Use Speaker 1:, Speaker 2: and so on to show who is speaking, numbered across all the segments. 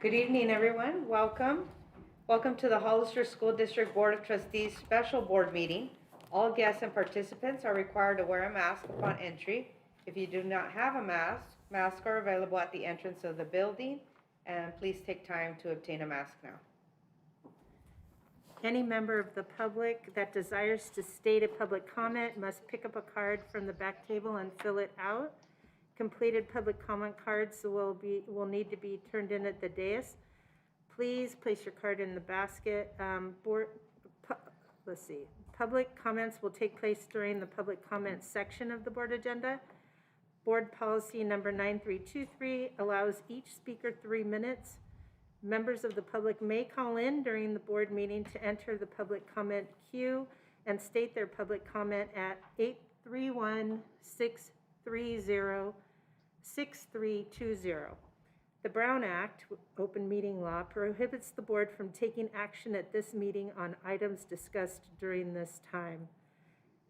Speaker 1: Good evening, everyone. Welcome. Welcome to the Hollister School District Board of Trustees Special Board Meeting. All guests and participants are required to wear a mask upon entry. If you do not have a mask, masks are available at the entrance of the building, and please take time to obtain a mask now. Any member of the public that desires to state a public comment must pick up a card from the back table and fill it out. Completed public comment cards will need to be turned in at the dais. Please place your card in the basket. Public comments will take place during the public comment section of the board agenda. Board policy number 9323 allows each speaker 3 minutes. Members of the public may call in during the board meeting to enter the public comment queue and state their public comment at 831-630-6320. The Brown Act, Open Meeting Law, prohibits the board from taking action at this meeting on items discussed during this time.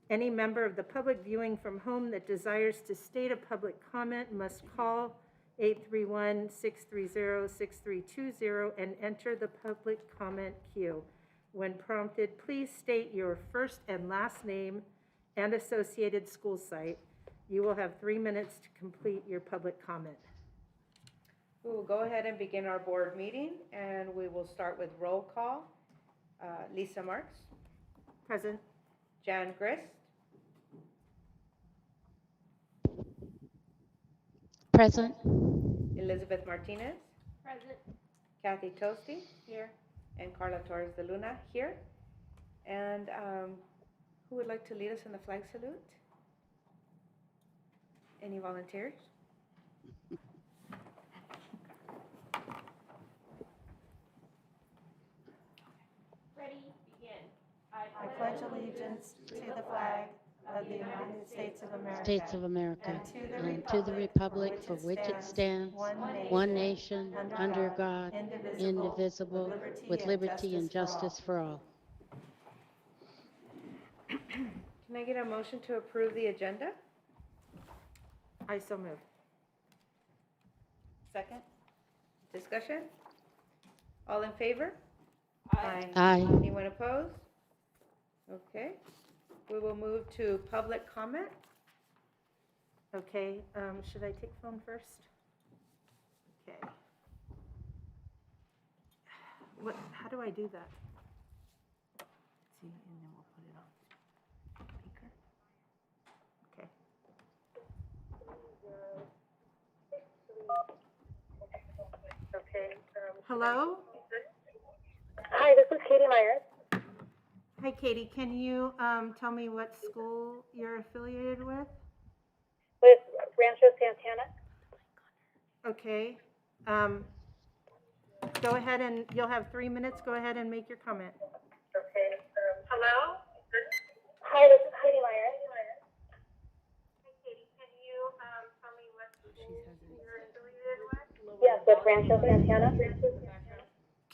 Speaker 1: Any member of the public viewing from home that desires to state a public comment must call 831-630-6320 and enter the public comment queue. When prompted, please state your first and last name and associated school site. You will have 3 minutes to complete your public comment. We will go ahead and begin our board meeting, and we will start with roll call. Lisa Marks. Present. Jan Grist.
Speaker 2: Present.
Speaker 1: Elizabeth Martinez.
Speaker 3: Present.
Speaker 1: Kathy Toasty.
Speaker 3: Here.
Speaker 1: And Carla Torres de Luna here. And who would like to lead us in the flag salute? Any volunteers?
Speaker 3: Ready, begin.
Speaker 4: I pledge allegiance to the flag of the United States of America,
Speaker 2: and to the republic for which it stands, one nation, under God, indivisible, with liberty and justice for all.
Speaker 1: Can I get a motion to approve the agenda? I so move. Second. Discussion? All in favor?
Speaker 3: Aye.
Speaker 2: Aye.
Speaker 1: Anyone opposed? Okay. We will move to public comment. Okay, should I take phone first? Okay. How do I do that? See, and then we'll put it on speaker. Okay.
Speaker 5: Okay.
Speaker 1: Hello?
Speaker 5: Hi, this is Katie Myers.
Speaker 1: Hi, Katie. Can you tell me what school you're affiliated with?
Speaker 5: With Rancho Santana.
Speaker 1: Okay. Go ahead and you'll have 3 minutes. Go ahead and make your comment.
Speaker 5: Okay. Hello? Hi, this is Katie Myers. Hi, Katie. Can you tell me what school you're affiliated with? Yes, with Rancho Santana.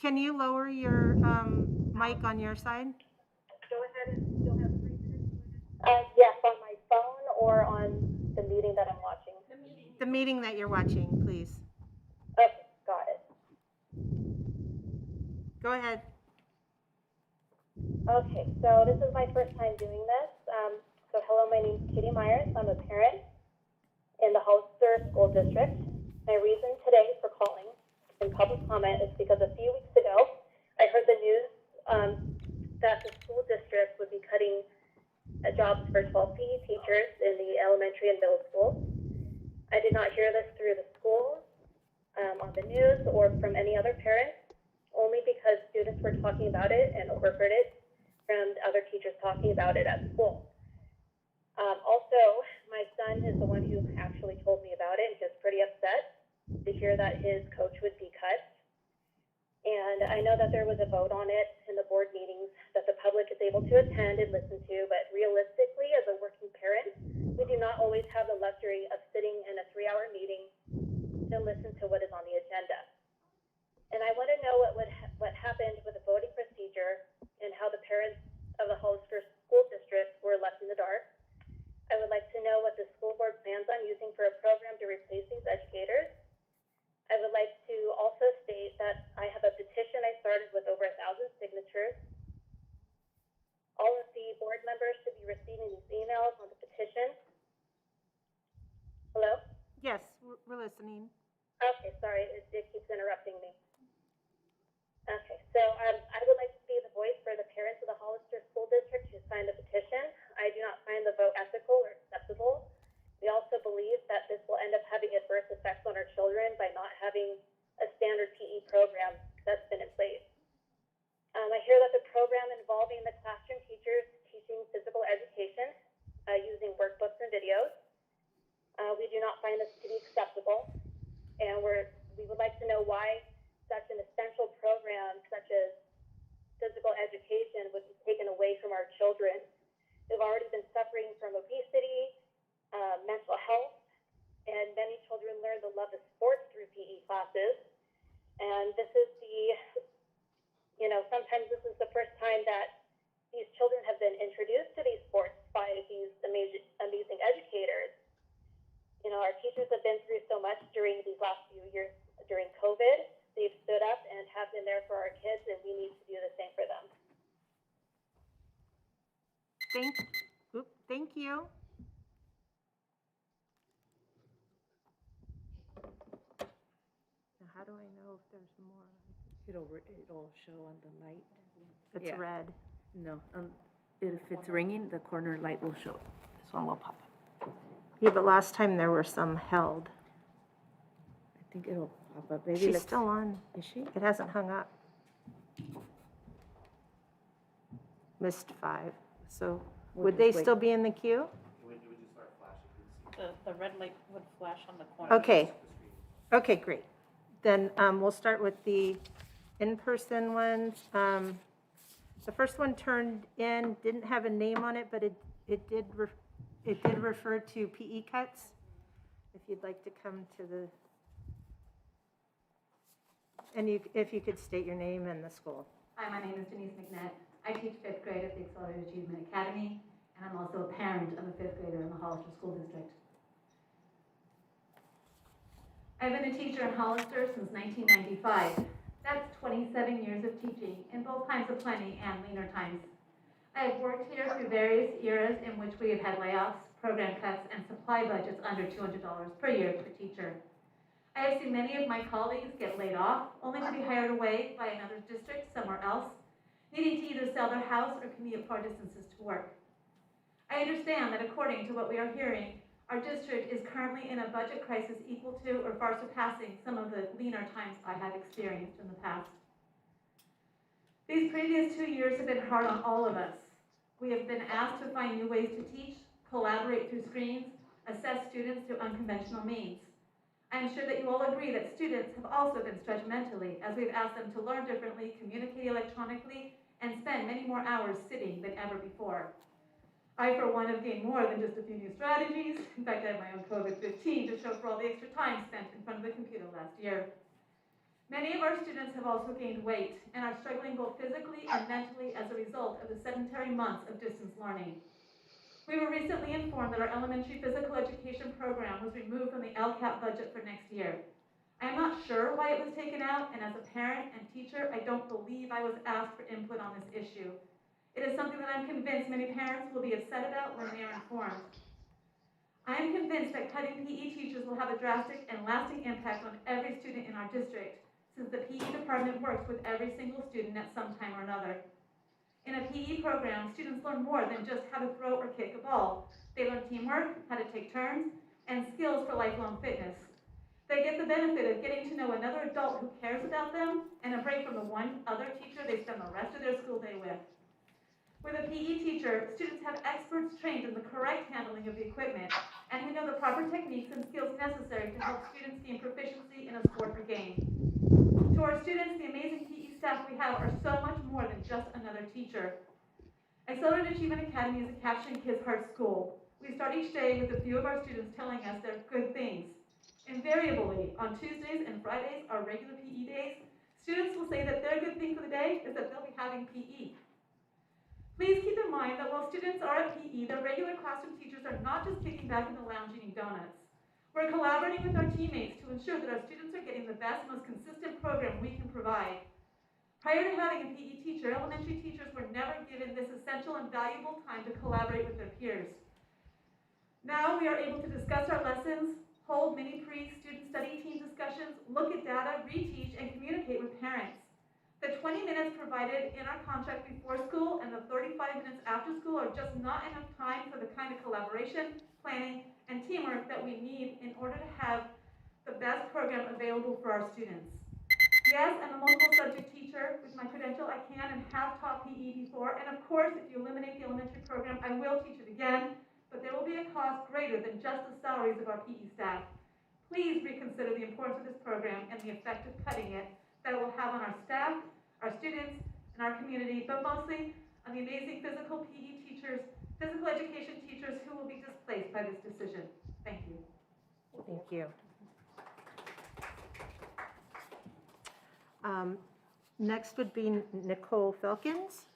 Speaker 1: Can you lower your mic on your side?
Speaker 5: Go ahead and you'll have 3 minutes. Yes, on my phone or on the meeting that I'm watching.
Speaker 1: The meeting that you're watching, please.
Speaker 5: Okay, got it.
Speaker 1: Go ahead.
Speaker 5: Okay, so this is my first time doing this. So hello, my name is Katie Myers. I'm a parent in the Hollister School District. My reason today for calling in public comment is because a few weeks ago, I heard the news that the school district would be cutting jobs for 12 PE teachers in the elementary and middle schools. I did not hear this through the school, on the news, or from any other parents, only because students were talking about it and overheard it from other teachers talking about it at school. Also, my son is the one who actually told me about it. He was pretty upset to hear that his coach would be cut. And I know that there was a vote on it in the board meetings that the public is able to attend and listen to, but realistically, as a working parent, we do not always have the luxury of sitting in a 3-hour meeting to listen to what is on the agenda. And I want to know what happened with the voting procedure and how the parents of the Hollister School District were left in the dark. I would like to know what the school board plans on using for a program to replace these educators. I would like to also state that
Speaker 1: listening.
Speaker 5: Okay, sorry, it keeps interrupting me. Okay, so I would like to be the voice for the parents of the Hollister School District who signed the petition. I do not find the vote ethical or acceptable. We also believe that this will end up having adverse effects on our children by not having a standard PE program that's been in place. I hear that the program involving the classroom teachers teaching physical education using workbooks and videos. We do not find this to be acceptable, and we would like to know why such an essential program such as physical education would be taken away from our children who've already been suffering from obesity, mental health, and many children learn the love of sports through PE classes. And this is sometimes this is the first time that these children have been introduced to these sports by these amazing educators. Our teachers have been through so much during these last few years during COVID. They've stood up and have been there for our kids, and we need to do the same for them.
Speaker 1: Thank you. Now, how do I know if there's more?
Speaker 6: It'll show on the light.
Speaker 1: It's
Speaker 6: Yeah.
Speaker 1: red.
Speaker 6: No, if it's ringing, the corner light will show. This one will pop up.
Speaker 1: Yeah, but last time there were some held.
Speaker 6: I think it'll pop up. Maybe
Speaker 1: She's
Speaker 6: let's-
Speaker 1: still on.
Speaker 6: Is she?
Speaker 1: It hasn't hung up. Missed 5. So
Speaker 6: We'll
Speaker 1: would
Speaker 6: just
Speaker 1: they
Speaker 6: wait.
Speaker 1: still be in the queue?
Speaker 7: The red light would flash on the corner.
Speaker 1: Okay. Okay, great. Then we'll start with the in-person ones. The first one turned in, didn't have a name on it, but it did refer to PE cuts. If you'd like to come to the, and if you could state your name and the school.
Speaker 8: Hi, my name is Denise McNett. I teach 5th grade at the Accelerated Achievement Academy, and I'm also a parent of a 5th grader in the Hollister School District. I've been a teacher in Hollister since 1995. That's 27 years of teaching in both times of plenty and leaner times. I have worked here through various eras in which we have had layoffs, program cuts, and supply budgets under $200 per year per teacher. I have seen many of my colleagues get laid off, only to be hired away by another district somewhere else, needing to either sell their house or commute far distances to work. I understand that according to what we are hearing, our district is currently in a budget crisis equal to or far surpassing some of the leaner times I have experienced in the past. These previous 2 years have been hard on all of us. We have been asked to find new ways to teach, collaborate through screens, assess students through unconventional means. I am sure that you all agree that students have also been stretched mentally as we've asked them to learn differently, communicate electronically, and spend many more hours sitting than ever before. I, for one, have gained more than just a few new strategies. In fact, I have my own COVID-15 to show for all the extra time spent in front of the computer last year. Many of our students have also gained weight and are struggling both physically and mentally as a result of the sedentary months of distance learning. We were recently informed that our elementary physical education program was removed from the LCAP budget for next year. I am not sure why it was taken out, and as a parent and teacher, I don't believe I was asked for input on this issue. It is something that I'm convinced many parents will be upset about when they are informed. I am convinced that cutting PE teachers will have a drastic and lasting impact on every student in our district, since the PE department works with every single student at some time or another. In a PE program, students learn more than just how to throw or kick a ball. They learn teamwork, how to take turns, and skills for lifelong fitness. They get the benefit of getting to know another adult who cares about them and a break from the one other teacher they spend the rest of their school day with. With a PE teacher, students have experts trained in the correct handling of the equipment and who know the proper techniques and skills necessary to help students gain proficiency in a sport or game. To our students, the amazing PE staff we have are so much more than just another teacher. Accelerated Achievement Academy is a Capturing Kids' Heart school. We start each day with a few of our students telling us their good things. Invariably, on Tuesdays and Fridays, our regular PE days, students will say that their good thing for the day is that they'll be having PE. Please keep in mind that while students are at PE, their regular classroom teachers are not just kicking back in the lounge eating donuts. We're collaborating with our teammates to ensure that our students are getting the best, most consistent program we can provide. Prior to having a PE teacher, elementary teachers were never given this essential and valuable time to collaborate with their peers. Now we are able to discuss our lessons, hold mini pre-student study team discussions, look at data, reteach, and communicate with parents. The 20 minutes provided in our contract before school and the 35 minutes after school are just not enough time for the kind of collaboration, planning, and teamwork that we need in order to have the best program available for our students. Yes, I'm a multiple subject teacher. With my credential, I can and have taught PE before. And of course, if you eliminate the elementary program, I will teach it again. But there will be a cost greater than just the salaries of our PE staff. Please reconsider the importance of this program and the effect of cutting it that it will have on our staff, our students, and our community, but mostly on the amazing physical PE teachers, physical education teachers who will be displaced by this decision. Thank you.
Speaker 1: Thank you. Next would be Nicole Falcons.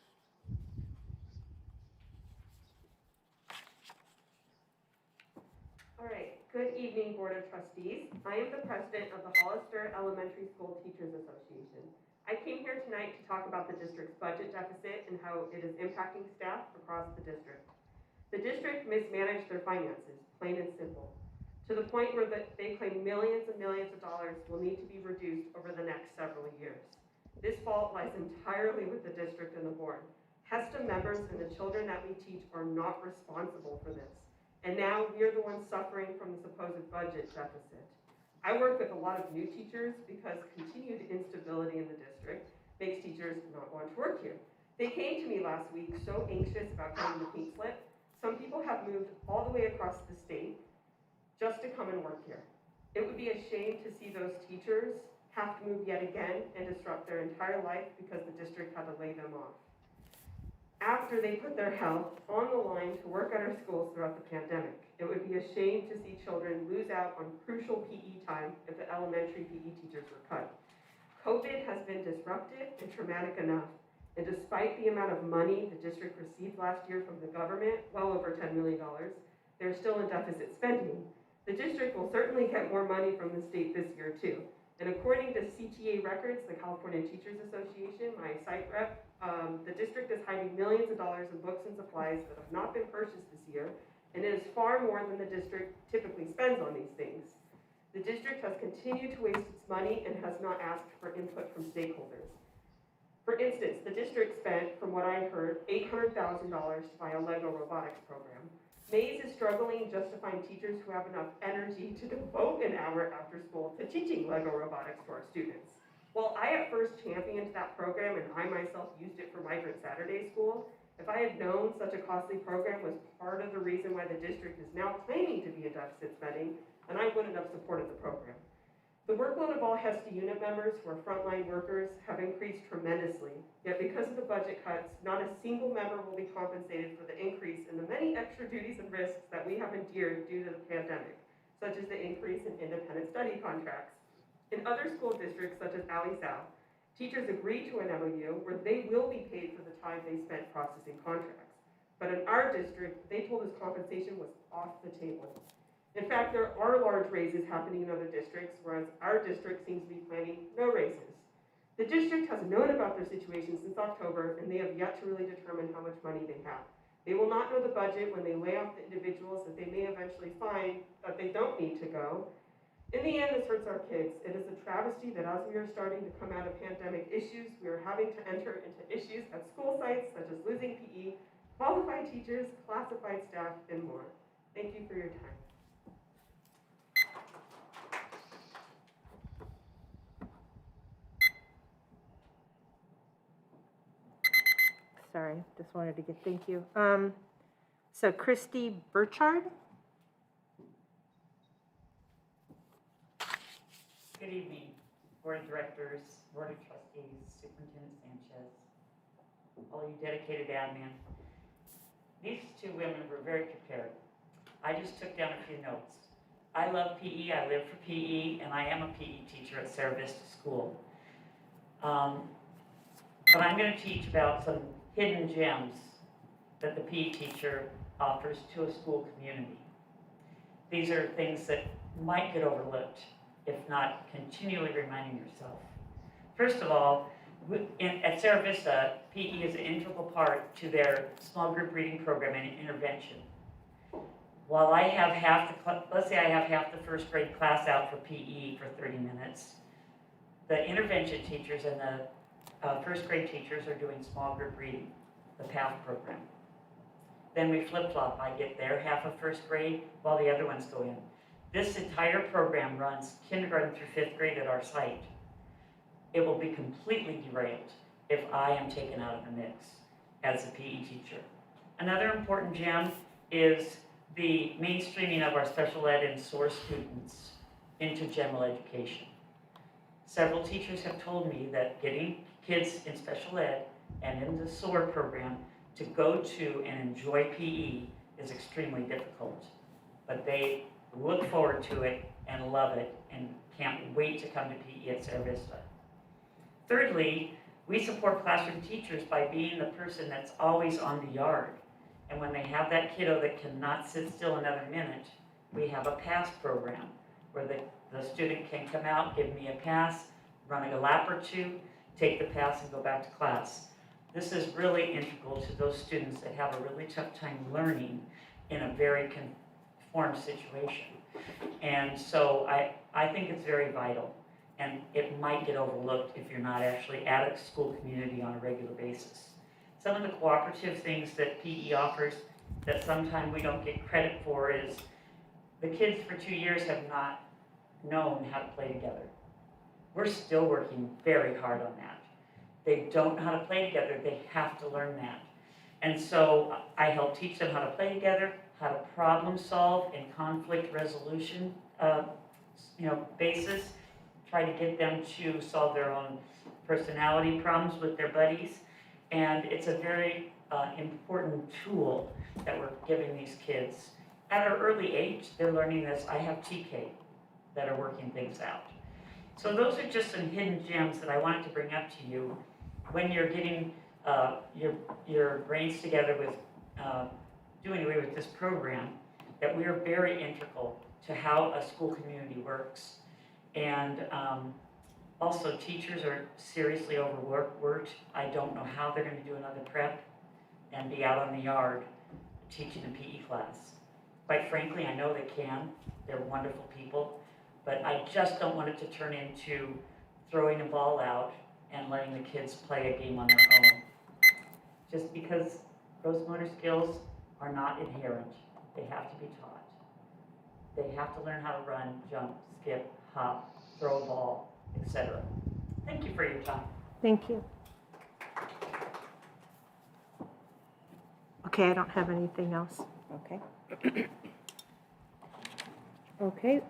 Speaker 9: All right, good evening, Board of Trustees. I am the president of the Hollister Elementary School Teachers Association. I came here tonight to talk about the district's budget deficit and how it is impacting staff across the district. The district mismanaged their finances, plain and simple, to the point where they claim millions and millions of dollars will need to be reduced over the next several years. This fault lies entirely with the district and the board. HESTA members and the children that we teach are not responsible for this. And now we are the ones suffering from the supposed budget deficit. I work with a lot of new teachers because continued instability in the district makes teachers not want to work here. They came to me last week so anxious about getting the pink slip. Some people have moved all the way across the state just to come and work here. It would be a shame to see those teachers have to move yet again and disrupt their entire life because the district had to lay them off. After they put their health on the line to work at our schools throughout the pandemic, it would be a shame to see children lose out on crucial PE time if the elementary PE teachers were cut. COVID has been disruptive and traumatic enough, and despite the amount of money the district received last year from the government, well over $10 million, they're still in deficit spending. The district will certainly get more money from the state this year too. And according to CTA records, the California Teachers Association, my site rep, the district is hiding millions of dollars in books and supplies that have not been purchased this year, and it is far more than the district typically spends on these things. The district has continued to waste its money and has not asked for input from stakeholders. For instance, the district spent, from what I heard, $800,000 to buy a Lego robotics program. Maze is struggling just to find teachers who have enough energy to devote an hour after school to teaching Lego robotics to our students. While I at first championed that program and I myself used it for Migrant Saturday School, if I had known such a costly program was part of the reason why the district is now claiming to be in deficit spending, then I wouldn't have supported the program. The workload of all HESTA unit members who are frontline workers have increased tremendously, yet because of the budget cuts, not a single member will be compensated for the increase in the many extra duties and risks that we have endured due to the pandemic, such as the increase in independent study contracts. In other school districts, such as Alley South, teachers agree to an MOU where they will be paid for the time they spent processing contracts. But in our district, they told us compensation was off the table. In fact, there are large raises happening in other districts, whereas our district seems to be planning no raises. The district has known about their situation since October, and they have yet to really determine how much money they have. They will not know the budget when they lay off the individuals that they may eventually find that they don't need to go. In the end, this hurts our kids. It is a travesty that as we are starting to come out of pandemic issues, we are having to enter into issues at school sites such as losing PE, qualified teachers, classified staff, and more. Thank you for your time.
Speaker 1: Sorry, just wanted to get, thank you. So Christy Burchard.
Speaker 10: Good evening, Board of Directors, Board of Trustees, Superintendent Sanchez, all you dedicated admin. These two women were very prepared. I just took down a few notes. I love PE, I live for PE, and I am a PE teacher at Sarah Vista School. But I'm going to teach about some hidden gems that the PE teacher offers to a school community. These are things that might get overlooked if not continually reminding yourself. First of all, at Sarah Vista, PE is an integral part to their small group reading program and intervention. while I have let's say I have half the first grade class out for PE for 30 minutes, the intervention teachers and the first grade teachers are doing small group reading, the PATH program. Then we flip-flop. I get their half of first grade while the other ones go in. This entire program runs kindergarten through fifth grade at our site. It will be completely derailed if I am taken out of the mix as a PE teacher. Another important gem is the mainstreaming of our special ed and SOAR students into general education. Several teachers have told me that getting kids in special ed and in the SOAR program to go to and enjoy PE is extremely difficult, but they look forward to it and love it and can't wait to come to PE at Sierra Vista. Thirdly, we support classroom teachers by being the person that's always on the yard. And when they have that kiddo that cannot sit still another minute, we have a pass program where the student can come out, give me a pass, run a lap or two, take the pass and go back to class. This is really integral to those students that have a really tough time learning in a very conformed situation. And so I think it's very vital, and it might get overlooked if you're not actually at a school community on a regular basis. Some of the cooperative things that PE offers that sometimes we don't get credit for is the kids for 2 years have not known how to play together. We're still working very hard on that. They don't know how to play together. They have to learn that. And so I help teach them how to play together, how to problem solve and conflict resolution basis, try to get them to solve their own personality problems with their buddies. And it's a very important tool that we're giving these kids. At an early age, they're learning this. I have TK that are working things out. So those are just some hidden gems that I wanted to bring up to you when you're getting your brains together with doing away with this program, that we are very integral to how a school community works. And also, teachers are seriously overworked. I don't know how they're going to do another prep and be out on the yard teaching a PE class. Quite frankly, I know they can. They're wonderful people. But I just don't want it to turn into throwing a ball out and letting the kids play a game on their own. Just because gross motor skills are not inherent. They have to be taught. They have to learn how to run, jump, skip, hop, throw a ball, etc. Thank you for your time.
Speaker 1: Thank you. Okay, I don't have anything else.
Speaker 6: Okay.
Speaker 1: Okay.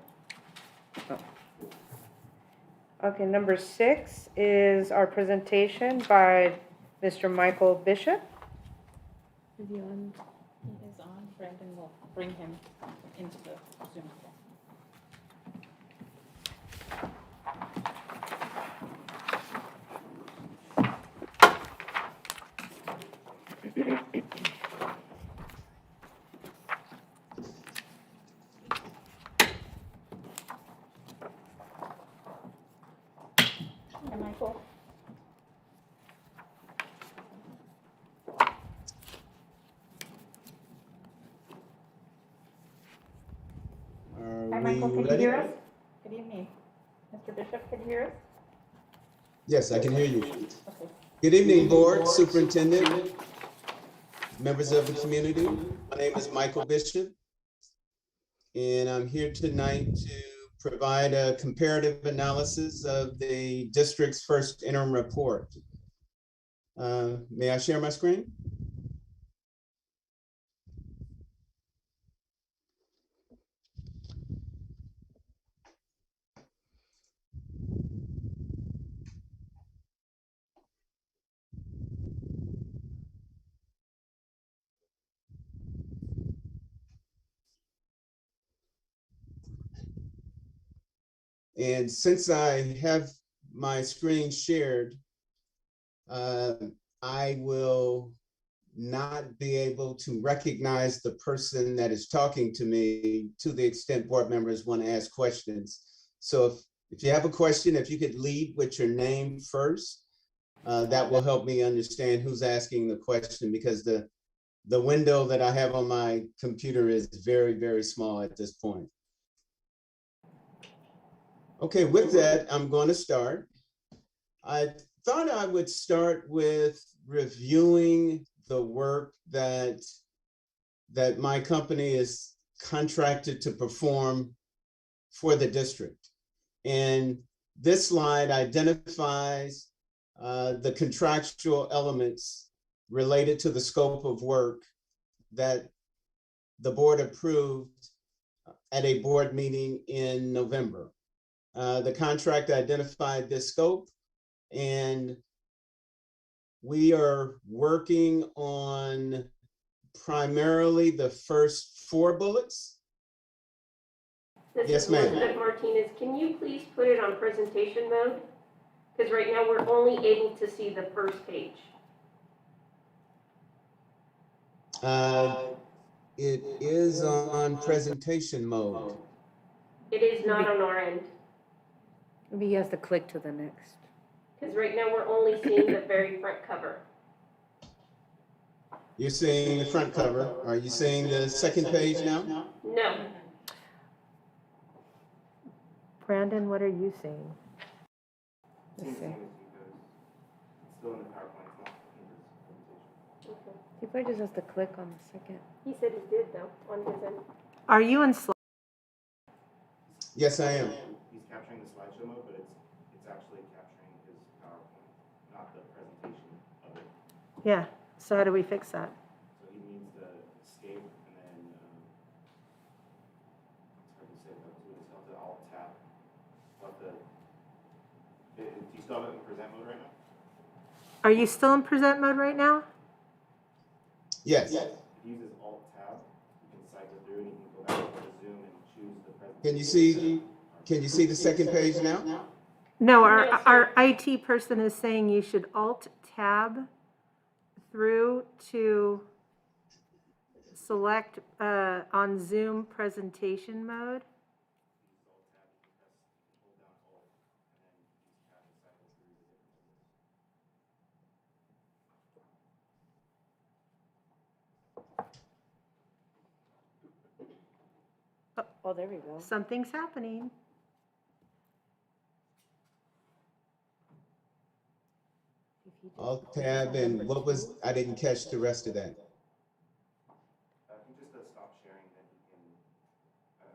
Speaker 1: Okay, number 6 is our presentation by Mr. Michael Bishop. Is he on?
Speaker 7: He is on. Brandon will bring him into the Zoom call. Hi, Michael. Hi, Michael, can you hear us? Good evening. Mr. Bishop, can you hear us?
Speaker 11: Yes, I can hear you.
Speaker 7: Okay.
Speaker 11: Good evening, Board, Superintendent, members of the community. My name is Michael Bishop, and I'm here tonight to provide a comparative analysis of the district's first interim report. May I share my screen? And since I have my screen shared, I will not be able to recognize the person that is talking to me to the extent board members want to ask questions. So if you have a question, if you could lead with your name first, that will help me understand who's asking the question, because the the window that I have on my computer is very, very small at this point. Okay, with that, I'm going to start. I thought I would start with reviewing the work that my company is contracted to perform for the district. And this slide identifies the contractual elements related to the scope of work that the board approved at a board meeting in November. The contract identified this scope, and we are working on primarily the first 4 bullets.
Speaker 3: This
Speaker 11: Yes,
Speaker 3: is
Speaker 11: ma'am.
Speaker 3: Elizabeth Martinez. Can you please put it on presentation mode? Because right now we're only able to see the first page.
Speaker 11: It is on presentation mode.
Speaker 3: It is not on our end.
Speaker 6: Maybe he has to click to the next.
Speaker 3: Because right now we're only seeing the very front cover.
Speaker 11: You're seeing the front cover. Are you seeing the second page now?
Speaker 3: No.
Speaker 1: Brandon, what are you seeing?
Speaker 6: Let's see.
Speaker 12: It's still in the PowerPoint, it's not in this presentation.
Speaker 3: Okay.
Speaker 6: He probably just has to click on the second.
Speaker 3: He said he did though, on his end.
Speaker 1: Are you in slide?
Speaker 11: Yes, I am.
Speaker 12: He's capturing the slideshow mode, but it's actually capturing his PowerPoint, not the presentation of it.
Speaker 1: Yeah, so how do we fix that?
Speaker 12: So he needs to escape and then, it's hard to say, but he'll have to alt tab. Do you still have it in present mode right now?
Speaker 1: Are you still in present mode right now?
Speaker 11: Yes.
Speaker 12: If he uses alt tab, you can cycle through and you can go back to Zoom and choose the presentation.
Speaker 11: Can you see the second page now?
Speaker 1: No,
Speaker 3: No,
Speaker 1: our IT person is saying you should alt tab through to select on Zoom presentation mode.
Speaker 6: Oh, there we go.
Speaker 1: Something's happening.
Speaker 11: Alt tab, and what was, I didn't catch the rest of that.
Speaker 12: If he just does stop sharing, then he can,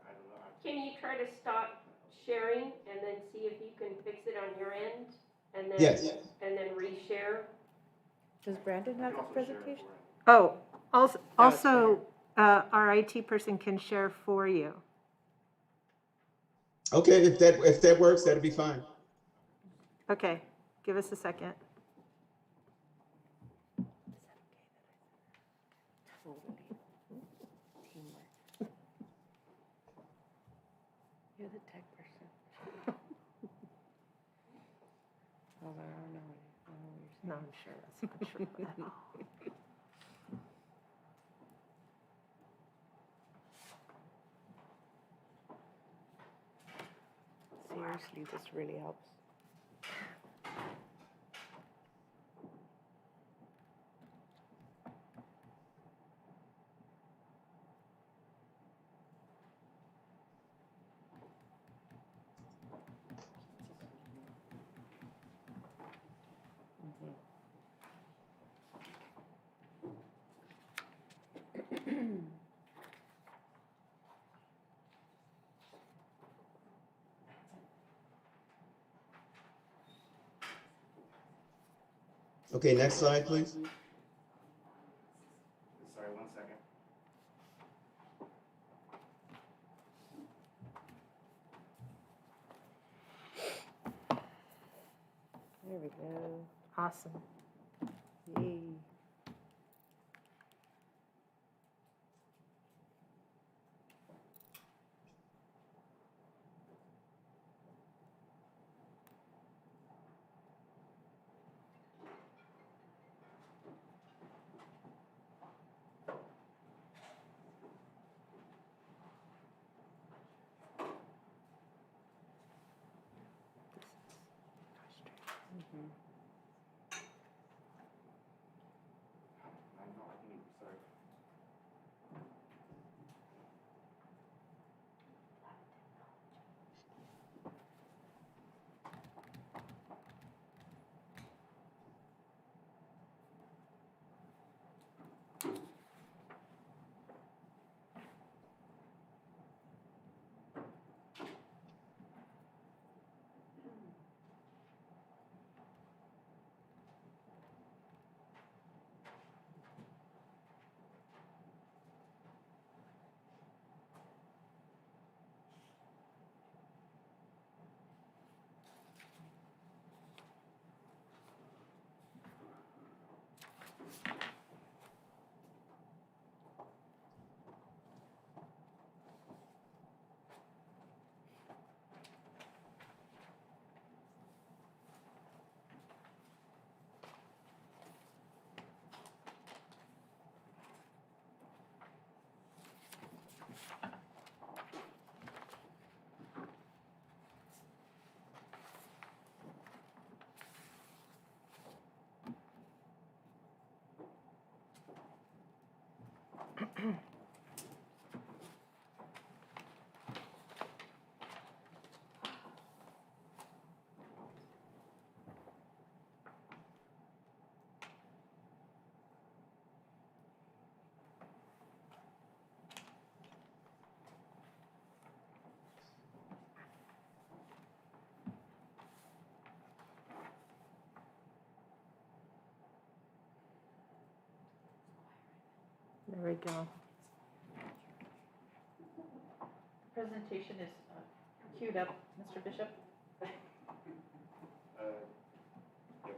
Speaker 12: I don't know.
Speaker 3: Can you try to stop sharing and then see if you can fix it on your end? And then,
Speaker 11: Yes.
Speaker 3: and then reshare?
Speaker 6: Does Brandon
Speaker 12: You
Speaker 6: have
Speaker 12: can
Speaker 6: the
Speaker 12: also share it
Speaker 6: presentation?
Speaker 12: for him.
Speaker 1: Oh, also, our IT person can share for you.
Speaker 11: Okay, if that works, that'll be fine.
Speaker 1: Okay, give us a second.
Speaker 6: Totally. Teamwork. You're the tech person. Although I don't know what you're saying.
Speaker 1: No, I'm sure that's not true at all.
Speaker 6: Seriously, this really helps.
Speaker 11: Okay, next slide, please.
Speaker 12: Sorry, 1 second.
Speaker 6: There we go.
Speaker 1: Awesome.
Speaker 6: Yay.
Speaker 1: There we go.
Speaker 7: Presentation is queued up, Mr. Bishop.
Speaker 12: Yeah,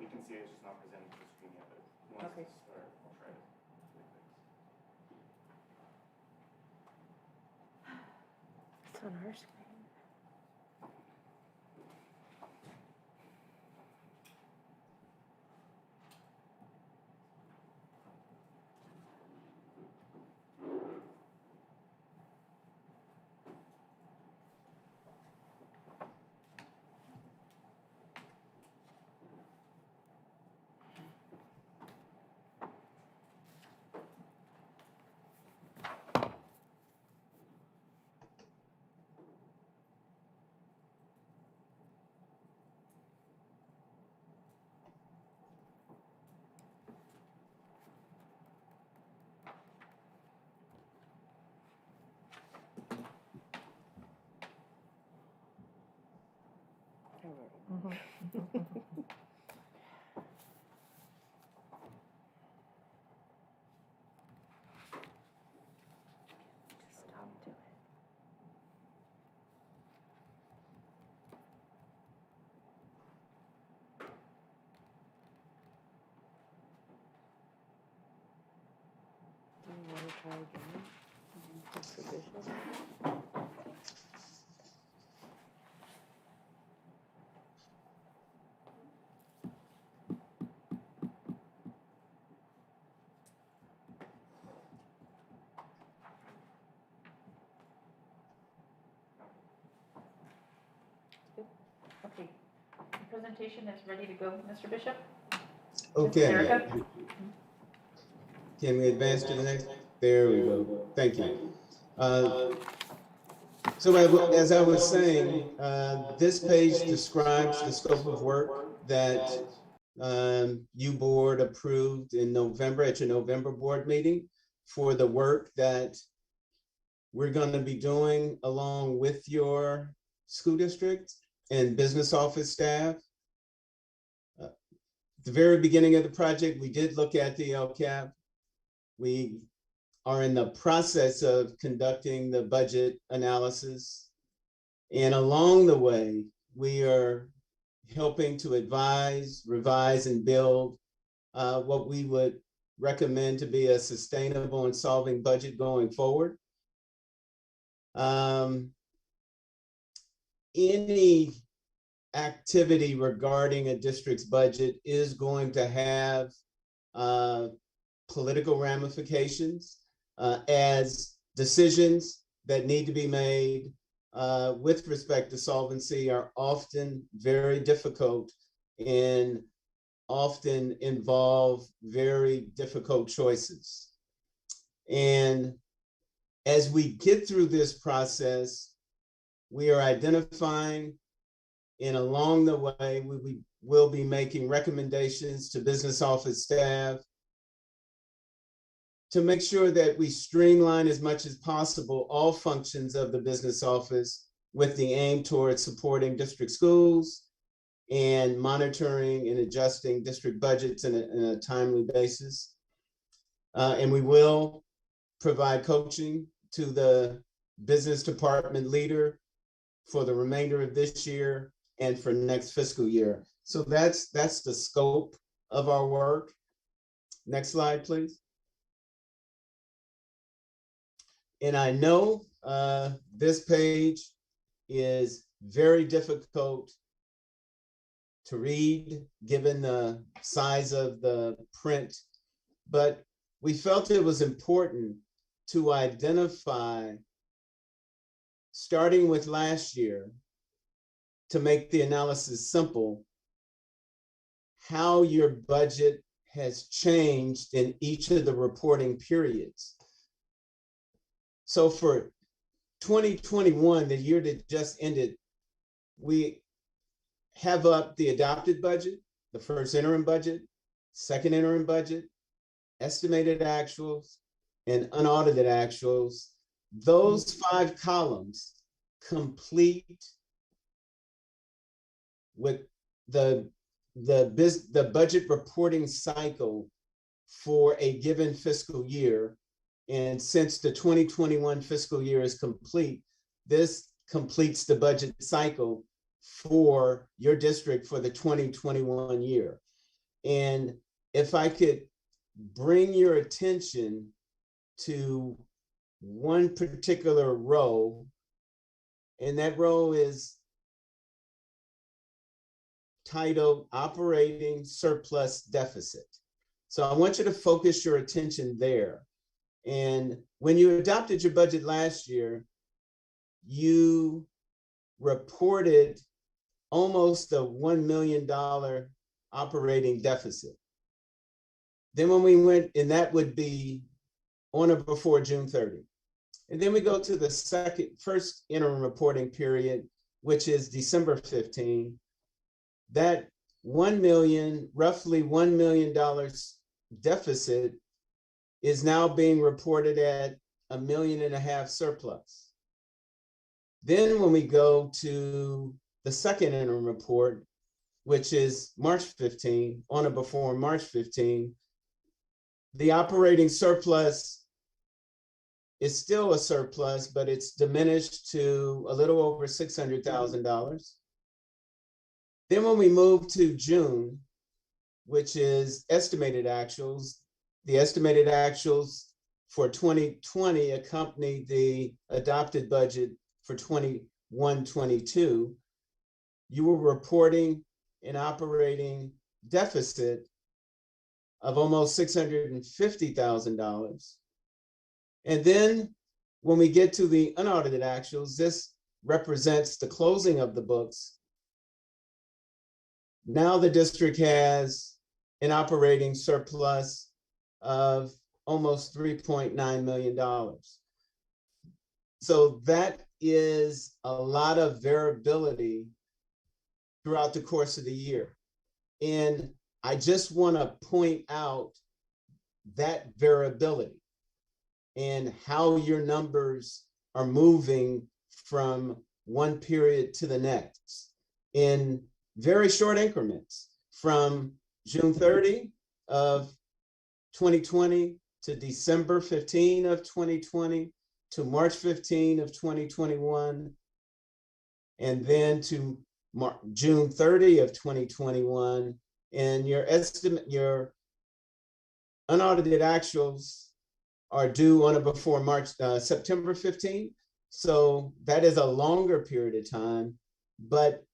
Speaker 12: we can see it, it's just not presented to the screen yet, but if he wants
Speaker 7: Okay.
Speaker 12: to start, I'll try to.
Speaker 1: It's on our screen. Stop doing it. Do you want to try again? Mr. Bishop?
Speaker 7: Okay. The presentation is ready to go, Mr. Bishop.
Speaker 11: Okay.
Speaker 7: Erica?
Speaker 11: Can we advance to the next? There we go. Thank you. So as I was saying, this page describes the scope of work that you board approved in November at your November board meeting for the work that we're going to be doing along with your school district and business office staff. At the very beginning of the project, we did look at the LCAP. We are in the process of conducting the budget analysis. And along the way, we are helping to advise, revise, and build what we would recommend to be a sustainable and solving budget going forward. Any activity regarding a district's budget is going to have political ramifications as decisions that need to be made with respect to solvency are often very difficult and often involve very difficult choices. And as we get through this process, we are identifying, and along the way, we will be making recommendations to business office staff to make sure that we streamline as much as possible all functions of the business office with the aim towards supporting district schools and monitoring and adjusting district budgets in a timely basis. And we will provide coaching to the business department leader for the remainder of this year and for next fiscal year. So that's the scope of our work. Next slide, please. And I know this page is very difficult to read given the size of the print, but we felt it was important to identify, starting with last year, to make the analysis simple, how your budget has changed in each of the reporting periods. So for 2021, the year that just ended, we have up the adopted budget, the first interim budget, second interim budget, estimated actuals, and unaudited actuals. Those 5 columns complete with the budget reporting cycle for a given fiscal year. And since the 2021 fiscal year is complete, this completes the budget cycle for your district for the 2021 year. And if I could bring your attention to one particular row, and that row is titled Operating Surplus Deficit. So I want you to focus your attention there. And when you adopted your budget last year, you reported almost a $1 million operating deficit. Then when we went, and that would be on or before June 30. And then we go to the first interim reporting period, which is December 15. That roughly $1 million deficit is now being reported at $1.5 million surplus. Then when we go to the second interim report, which is March 15, on or before March 15, the operating surplus is still a surplus, but it's diminished to a little over $600,000. Then when we move to June, which is estimated actuals, the estimated actuals for 2020 accompany the adopted budget for 21-22, you were reporting an operating deficit of almost $650,000. And then when we get to the unaudited actuals, this represents the closing of the books. Now the district has an operating surplus of almost $3.9 million. So that is a lot of variability throughout the course of the year. And I just want to point out that variability and how your numbers are moving from one period to the next in very short increments, from June 30 of 2020 to December 15 of 2020 to March 15 of 2021, and then to June 30 of 2021. And your unaudited actuals are due on or before September 15. So that is a longer period of time, but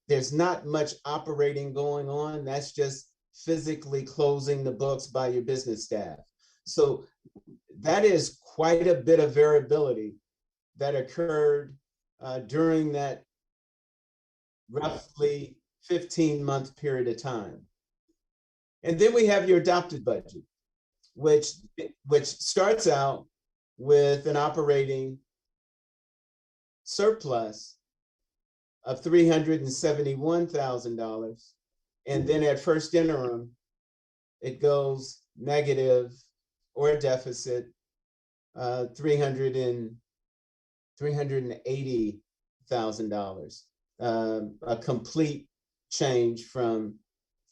Speaker 11: there's not much operating going on. That's just physically closing the books by your business staff. So that is quite a bit of variability that occurred during that roughly 15-month period of time. And then we have your adopted budget, which starts out with an operating surplus of $371,000. And then at first interim, it goes negative or a deficit, $380,000, a complete change from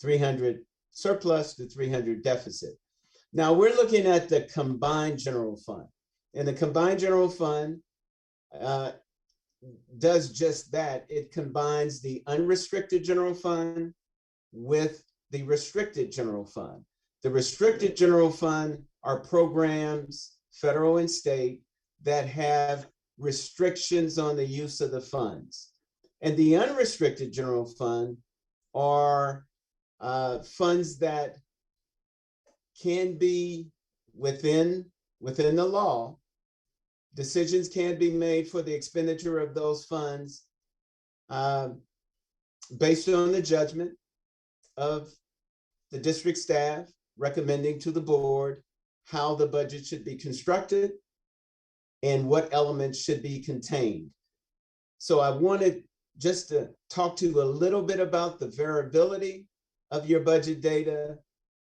Speaker 11: 300 surplus to 300 deficit. Now we're looking at the combined general fund, and the combined general fund does just that. It combines the unrestricted general fund with the restricted general fund. The restricted general fund are programs, federal and state, that have restrictions on the use of the funds. And the unrestricted general fund are funds that can be within the law. Decisions can be made for the expenditure of those funds based on the judgment of the district staff recommending to the board how the budget should be constructed and what elements should be contained. So I wanted just to talk to you a little bit about the variability of your budget data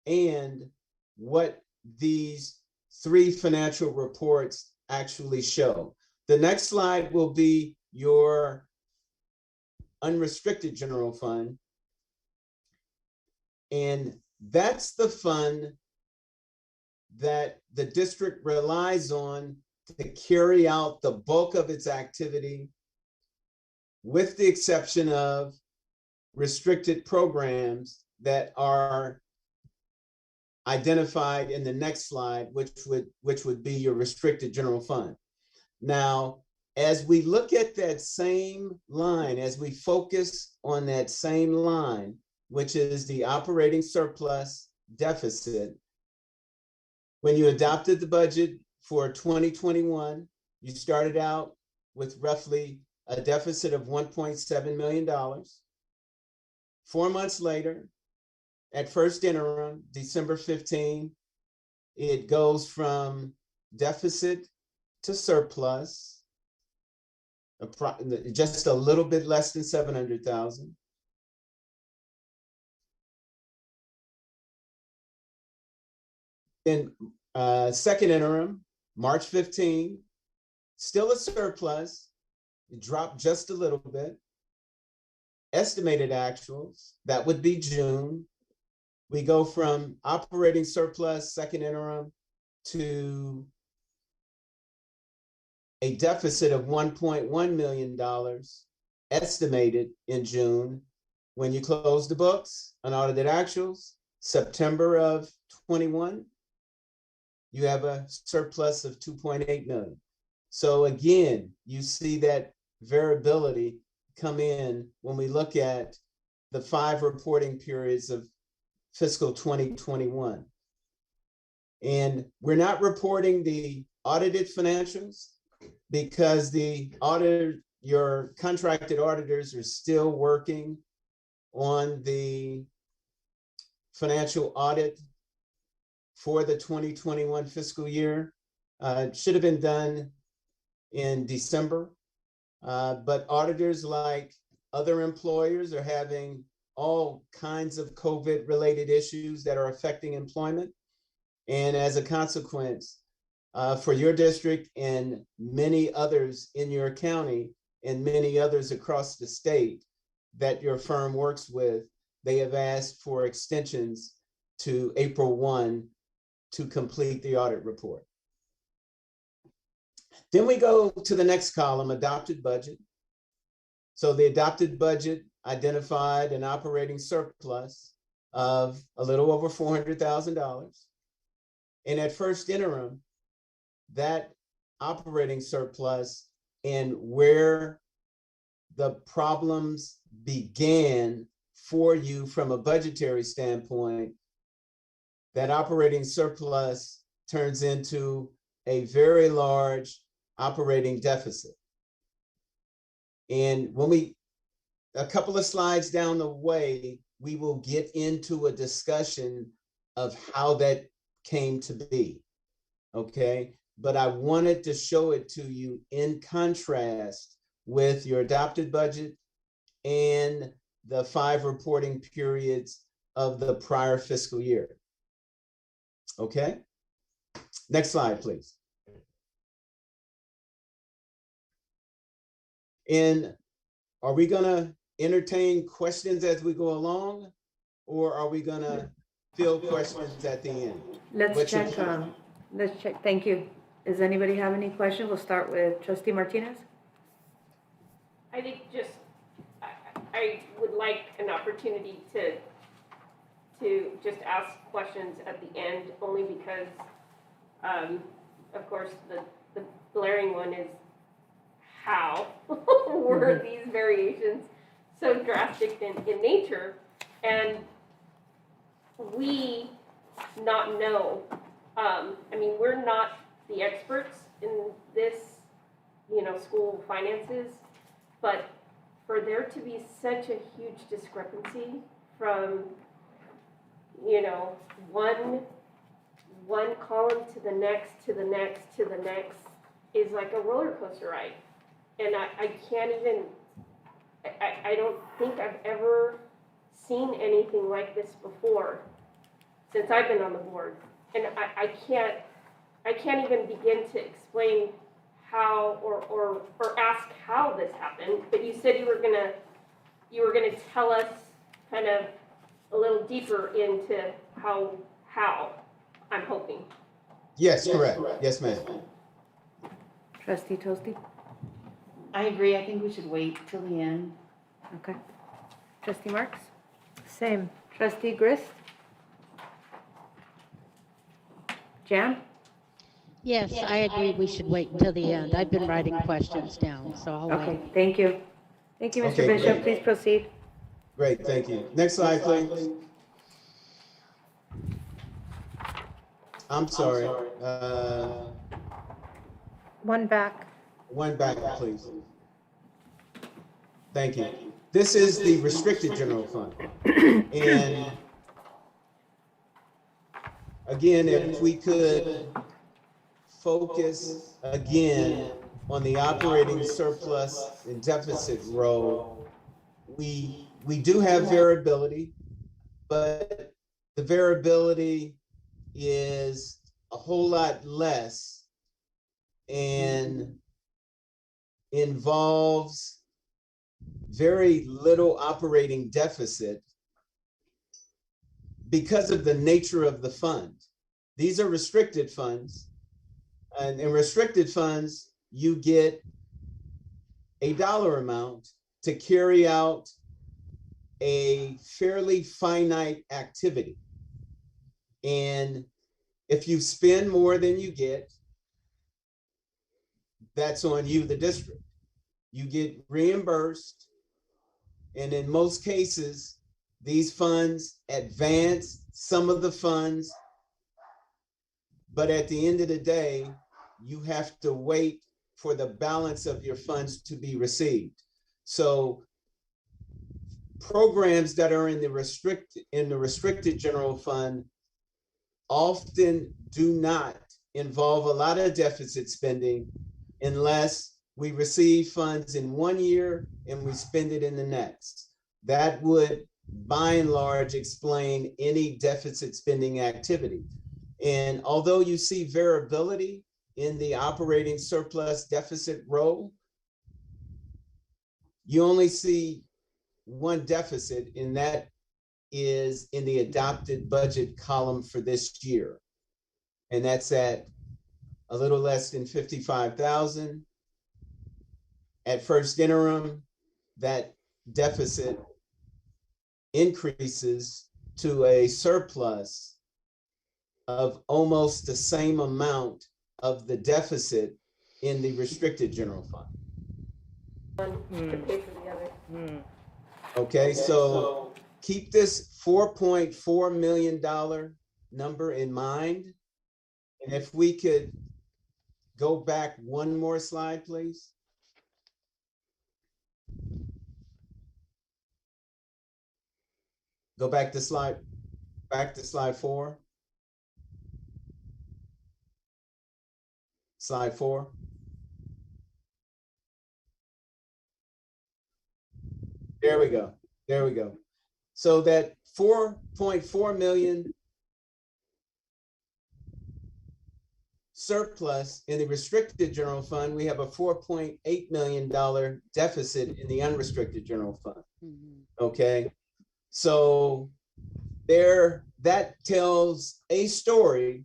Speaker 11: and what these three financial reports actually show. The next slide will be your unrestricted general fund. And that's the fund that the district relies on to carry out the bulk of its activity, with the exception of restricted programs that are identified in the next slide, which would be your restricted general fund. Now, as we look at that same line, as we focus on that same line, which is the operating surplus deficit, when you adopted the budget for 2021, you started out with roughly a deficit of $1.7 million. 4 months later, at first interim, December 15, it goes from deficit to surplus, just a little bit less than 700,000. Then second interim, March 15, still a surplus, it dropped just a little bit. Estimated actuals, that would be June. We go from operating surplus, second interim, to a deficit of $1.1 million estimated in June. When you close the books, unaudited actuals, September of 21, you have a surplus of 2.8 million. So again, you see that variability come in when we look at the 5 reporting periods of fiscal 2021. And we're not reporting the audited financials because your contracted auditors are still working on the financial audit for the 2021 fiscal year. It should have been done in December, but auditors, like other employers, are having all kinds of COVID-related issues that are affecting employment. And as a consequence, for your district and many others in your county and many others across the state that your firm works with, they have asked for extensions to April 1 to complete the audit report. Then we go to the next column, adopted budget. So the adopted budget identified an operating surplus of a little over $400,000. And at first interim, that operating surplus and where the problems began for you from a budgetary standpoint, that operating surplus turns into a very large operating deficit. And when a couple of slides down the way, we will get into a discussion of how that came to be, okay? But I wanted to show it to you in contrast with your adopted budget and the 5 reporting periods of the prior fiscal year. Okay, next slide, please. And are we gonna entertain questions as we go along, or are we gonna field questions at the end?
Speaker 6: Let's check, thank you. Does anybody have any questions? We'll start with Trustee Martinez.
Speaker 3: I think I would like an opportunity to just ask questions at the end, only because, of course, the glaring one is how were these variations so drastic in nature, and we not know. I mean, we're not the experts in this, school finances, but for there to be such a huge discrepancy from, one column to the next, to the next, to the next, is like a roller coaster ride. And I can't even, I don't think I've ever seen anything like this before since I've been on the board. And I can't even begin to explain how or ask how this happened. But you said you were gonna tell us kind of a little deeper into how I'm hoping.
Speaker 11: Yes, correct. Yes, ma'am.
Speaker 6: Trustee Toasty?
Speaker 7: I agree. I think we should wait till the end.
Speaker 6: Okay. Trustee Marks?
Speaker 1: Same.
Speaker 6: Trustee Grist? Jan?
Speaker 2: Yes, I agree. We should wait until the end. I've been writing questions down, so I'll
Speaker 6: Okay,
Speaker 2: wait.
Speaker 6: thank you. Thank you, Mr.
Speaker 11: Okay,
Speaker 6: Bishop.
Speaker 11: great.
Speaker 6: Please proceed.
Speaker 11: Great, thank you. Next slide, please. I'm sorry.
Speaker 1: One back.
Speaker 11: One back, please. Thank you. This is the restricted general fund. And again, if we could focus again on the operating surplus and deficit row, we do have variability, but the variability is a whole lot less and involves very little operating deficit because of the nature of the fund. These are restricted funds, and in restricted funds, you get a dollar amount to carry out a fairly finite activity. And if you spend more than you get, that's on you, the district. You get reimbursed, and in most cases, these funds advance some of the funds, but at the end of the day, you have to wait for the balance of your funds to be received. So programs that are in the restricted general fund often do not involve a lot of deficit spending unless we receive funds in one year and we spend it in the next. That would, by and large, explain any deficit spending activity. And although you see variability in the operating surplus deficit row, you only see one deficit, and that is in the adopted budget column for this year. And that's at a little less than 55,000. At first interim, that deficit increases to a surplus of almost the same amount of the deficit in the restricted general fund.
Speaker 3: One to pay for the other.
Speaker 11: Okay, so keep this $4.4 million number in mind. And if we could go back one more slide, please. Go back to slide 4. Slide 4. There we go. There we go. So that 4.4 million surplus in the restricted general fund, we have a $4.8 million deficit in the unrestricted general fund. Okay. So that tells a story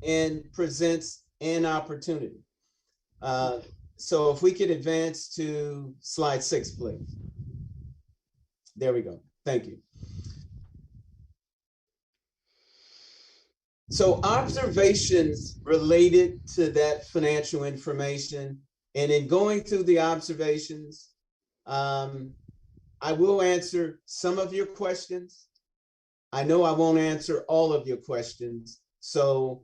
Speaker 11: and presents an opportunity. So if we could advance to slide 6, please. There we go. Thank you. So observations related to that financial information, and in going through the observations, I will answer some of your questions. I know I won't answer all of your questions. So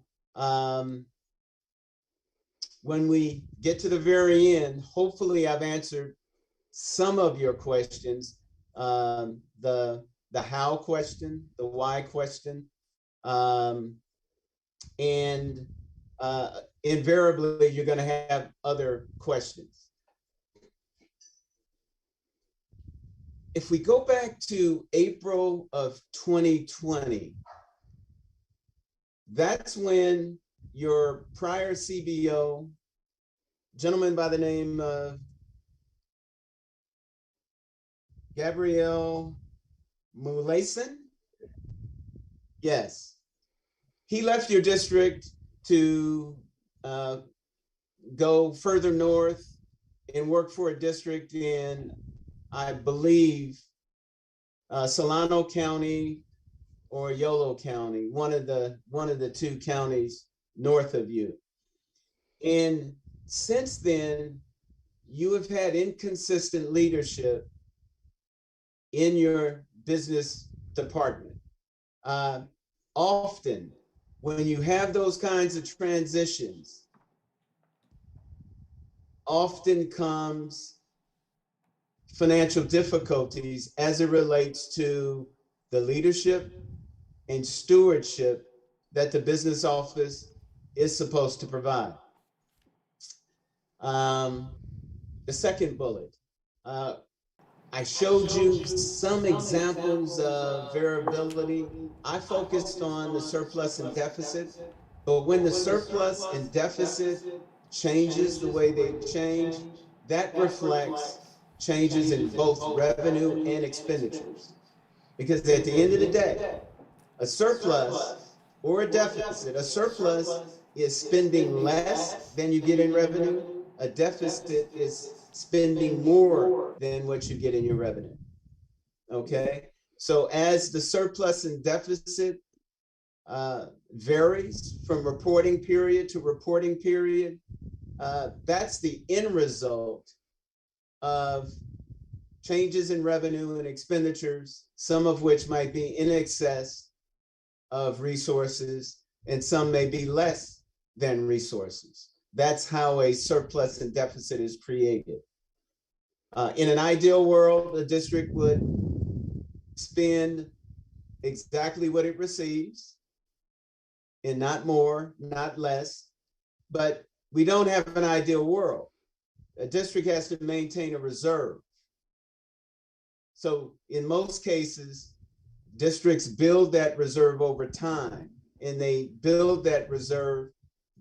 Speaker 11: when we get to the very end, hopefully I've answered some of your questions. The how question, the why question, and invariably you're going to have other questions. If we go back to April of 2020, that's when your prior CBO, gentleman by the name of Gabrielle Mulason, yes, he left your district to go further north and work for a district in, I believe, Solano County or Yolo County, one of the two counties north of you. And since then, you have had inconsistent leadership in your business department. Often, when you have those kinds of transitions, often comes financial difficulties as it relates to the leadership and stewardship that the business office is supposed to provide. The second bullet, I showed you some examples of variability. I focused on the surplus and deficit, but when the surplus and deficit changes the way they change, that reflects changes in both revenue and expenditures. Because at the end of the day, a surplus or a deficit, a surplus is spending less than you get in revenue. A deficit is spending more than what you get in your revenue. Okay, so as the surplus and deficit varies from reporting period to reporting period, that's the end result of changes in revenue and expenditures, some of which might be in excess of resources and some may be less than resources. That's how a surplus and deficit is created. In an ideal world, the district would spend exactly what it receives and not more, not less, but we don't have an ideal world. A district has to maintain a reserve. So in most cases, districts build that reserve over time, and they build that reserve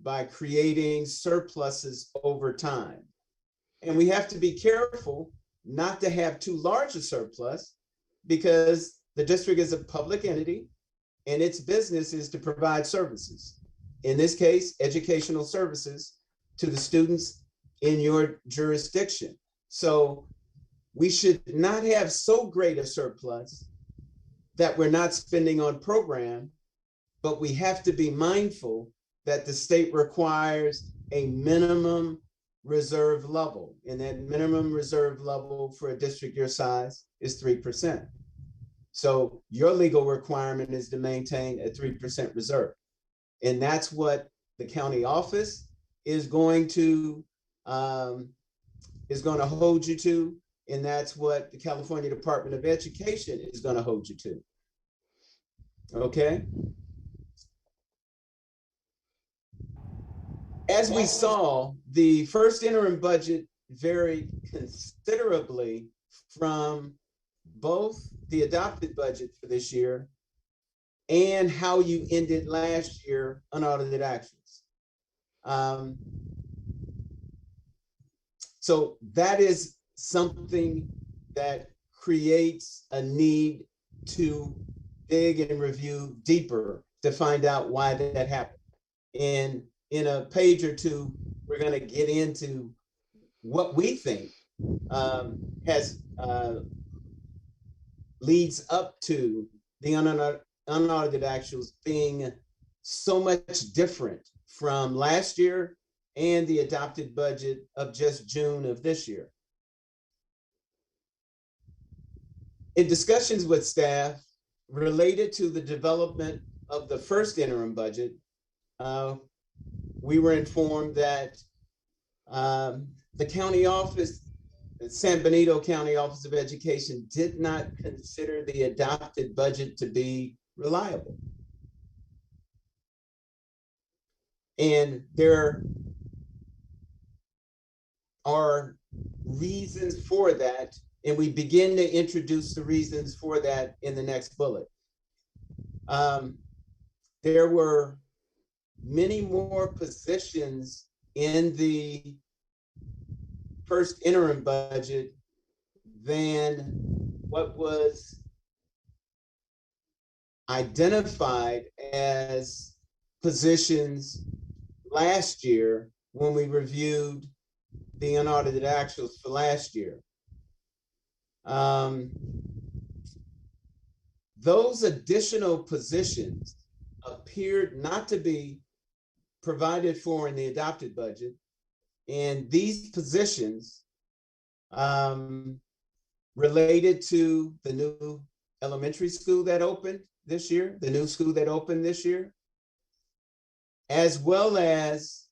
Speaker 11: by creating surpluses over time. And we have to be careful not to have too large a surplus, because the district is a public entity and its business is to provide services. In this case, educational services to the students in your jurisdiction. So we should not have so great a surplus that we're not spending on program, but we have to be mindful that the state requires a minimum reserve level, and that minimum reserve level for a district your size is 3%. So your legal requirement is to maintain a 3% reserve. And that's what the county office is going to hold you to, and that's what the California Department of Education is going to hold you to. Okay? As we saw, the first interim budget varied considerably from both the adopted budget for this year and how you ended last year unaudited actuals. So that is something that creates a need to dig and review deeper to find out why that happened. And in a page or two, we're going to get into what we think leads up to the unaudited actuals being so much different from last year and the adopted budget of just June of this year. In discussions with staff related to the development of the first interim budget, we were informed that the county office, the San Benito County Office of Education, did not consider the adopted budget to be reliable. And there are reasons for that, and we begin to introduce the reasons for that in the next bullet. There were many more positions in the first interim budget than what was identified as positions last year when we reviewed the unaudited actuals for last year. Those additional positions appeared not to be provided for in the adopted budget. And these positions related to the new elementary school that opened this year, the new school that opened this year, as well as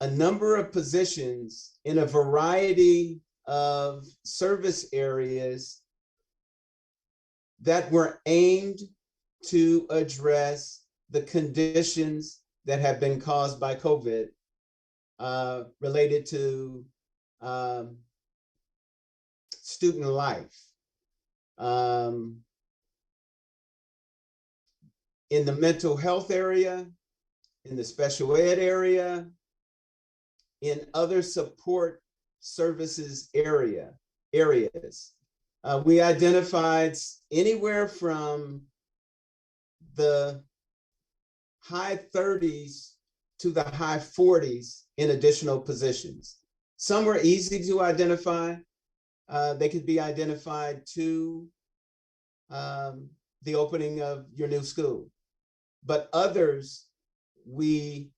Speaker 11: a number of positions in a variety of service areas that were aimed to address the conditions that have been caused by COVID related to student life. In the mental health area, in the special ed area, in other support services areas. We identified anywhere from the high 30s to the high 40s in additional positions. Some were easy to identify. They could be identified to the opening of your new school. But others, we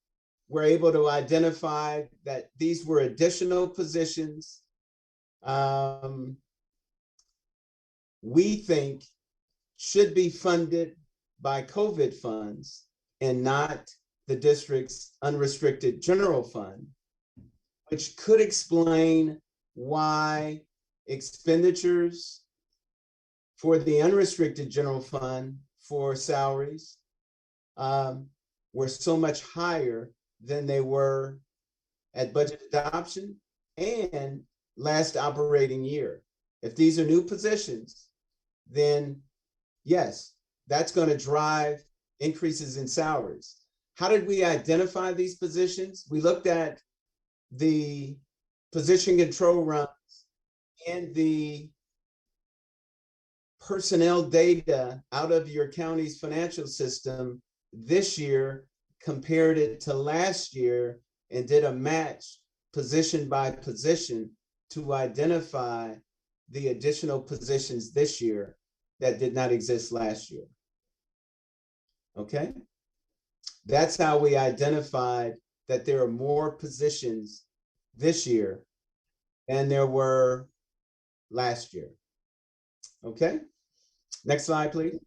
Speaker 11: were able to identify that these were additional positions we think should be funded by COVID funds and not the district's unrestricted general fund, which could explain why expenditures for the unrestricted general fund for salaries were so much higher than they were at budget adoption and last operating year. If these are new positions, then yes, that's going to drive increases in salaries. How did we identify these positions? We looked at the position control runs and the personnel data out of your county's financial system this year, compared it to last year, and did a match position by position to identify the additional positions this year that did not exist last year. Okay? That's how we identified that there are more positions this year than there were last year. Okay? Next slide, please.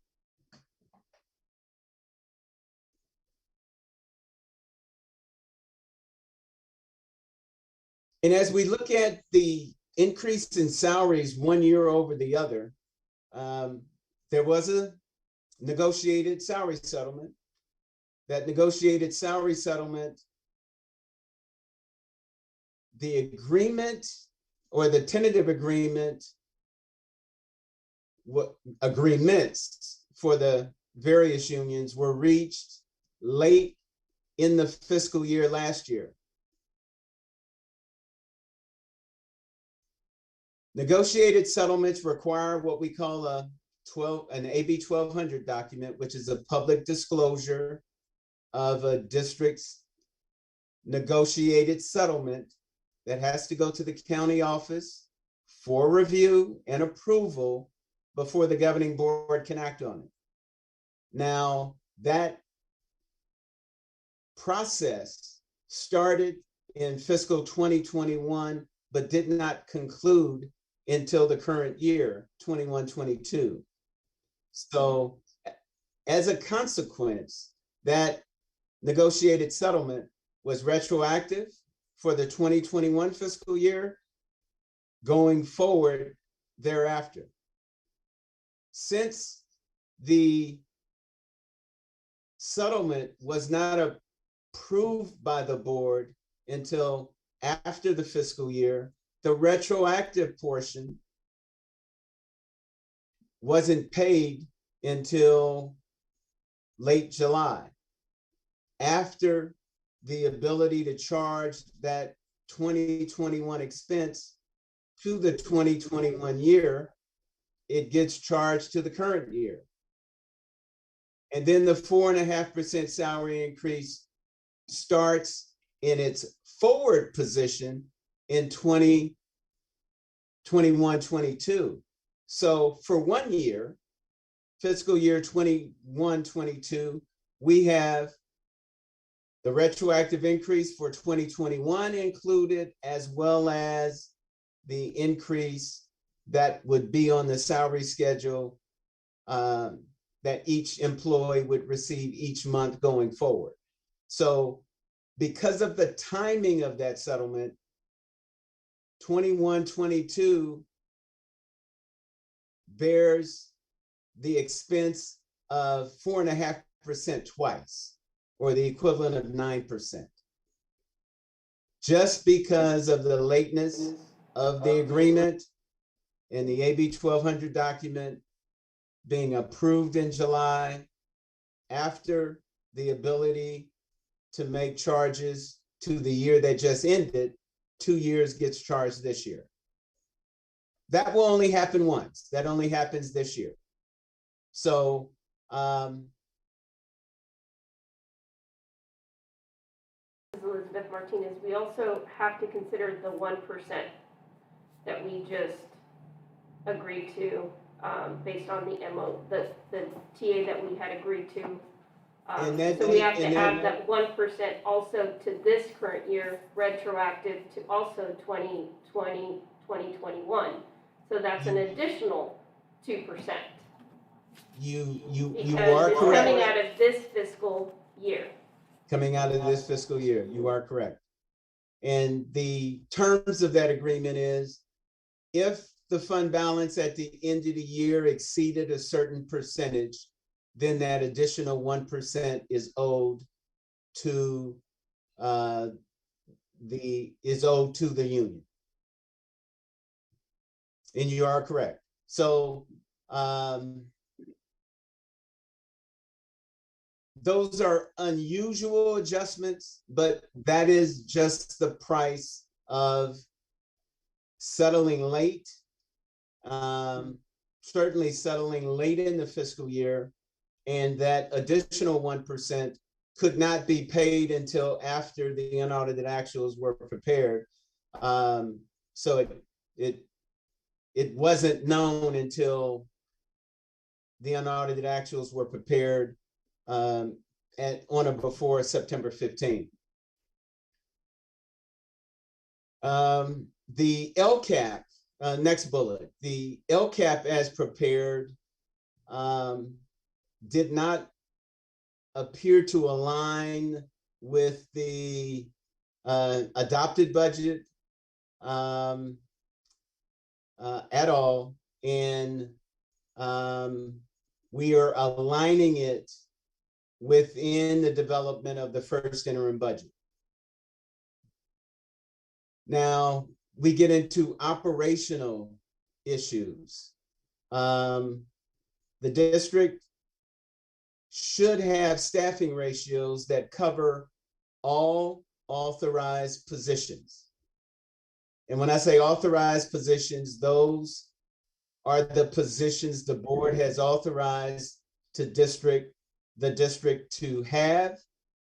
Speaker 11: And as we look at the increase in salaries one year over the other, there was a negotiated salary settlement. That negotiated salary settlement, the agreement or the tentative agreement, agreements for the various unions were reached late in the fiscal year last year. Negotiated settlements require what we call an AB 1200 document, which is a public disclosure of a district's negotiated settlement that has to go to the county office for review and approval before the governing board can act on it. Now, that process started in fiscal 2021, but did not conclude until the current year, 21-22. So as a consequence, that negotiated settlement was retroactive for the 2021 fiscal year going forward thereafter. Since the settlement was not approved by the board until after the fiscal year, the retroactive portion wasn't paid until late July, after the ability to charge that 2021 expense to the 2021 year, it gets charged to the current year. And then the 4.5% salary increase starts in its forward position in 2021-22. So for 1 year, fiscal year 21-22, we have the retroactive increase for 2021 included, as well as the increase that would be on the salary schedule that each employee would receive each month going forward. So because of the timing of that settlement, 21-22 bears the expense of 4.5% twice, or the equivalent of 9%. Just because of the lateness of the agreement and the AB 1200 document being approved in July, after the ability to make charges to the year that just ended, 2 years gets charged this year. That will only happen once. That only happens this year. So
Speaker 3: Elizabeth Martinez, we also have to consider the 1% that we just agreed to based on the the TA that we had agreed to. So we have to add that 1% also to this current year, retroactive to also 2020, 2021. So that's an additional 2%.
Speaker 11: You
Speaker 3: Because
Speaker 11: are
Speaker 3: it's
Speaker 11: correct.
Speaker 3: coming out of this fiscal year.
Speaker 11: Coming out of this fiscal year, you are correct. And the terms of that agreement is, if the fund balance at the end of the year exceeded a certain percentage, then that additional 1% is owed to the union. And you are correct. So those are unusual adjustments, but that is just the price of settling late, certainly settling late in the fiscal year, and that additional 1% could not be paid until after the unaudited actuals were prepared. So it wasn't known until the unaudited actuals were prepared on or before September 15th. The LCAP, next bullet, the LCAP as prepared did not appear to align with the adopted budget at all. And we are aligning it within the development of the first interim budget. Now we get into operational issues. The district should have staffing ratios that cover all authorized positions. And when I say authorized positions, those are the positions the board has authorized the district to have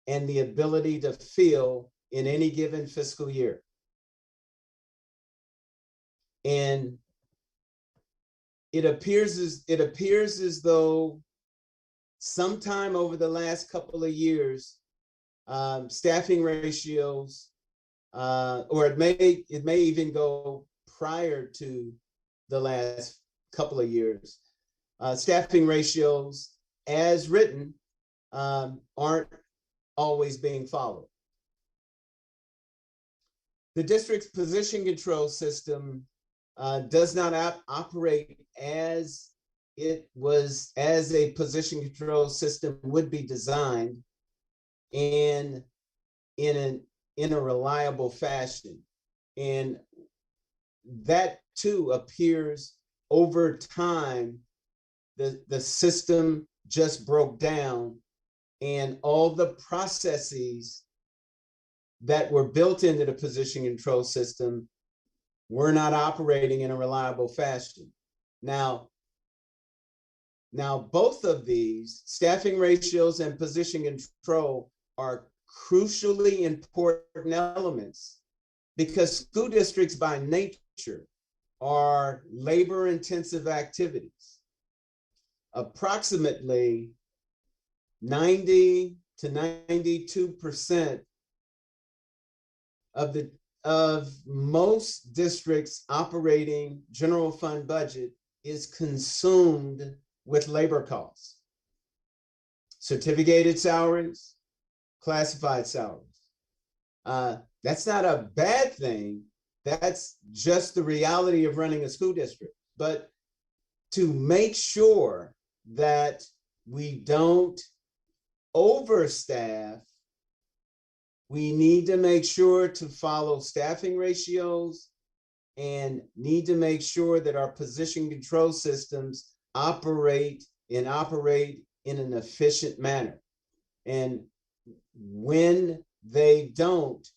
Speaker 11: and the ability to fill in any given fiscal year. And it appears as though sometime over the last couple of years, staffing ratios, or it may even go prior to the last couple of years, staffing ratios as written aren't always being followed. The district's position control system does not operate as a position control system would be designed, and in a reliable fashion. And that too appears over time, the system just broke down, and all the processes that were built into the position control system were not operating in a reliable fashion. Now both of these, staffing ratios and position control, are crucially important elements because school districts by nature are labor-intensive activities. Approximately 90 to 92% of most districts operating general fund budget is consumed with labor costs. Certificated salaries, classified salaries. That's not a bad thing. That's just the reality of running a school district. But to make sure that we don't overstaff, we need to make sure to follow staffing ratios and need to make sure that our position control systems operate in an efficient manner. And when they don't,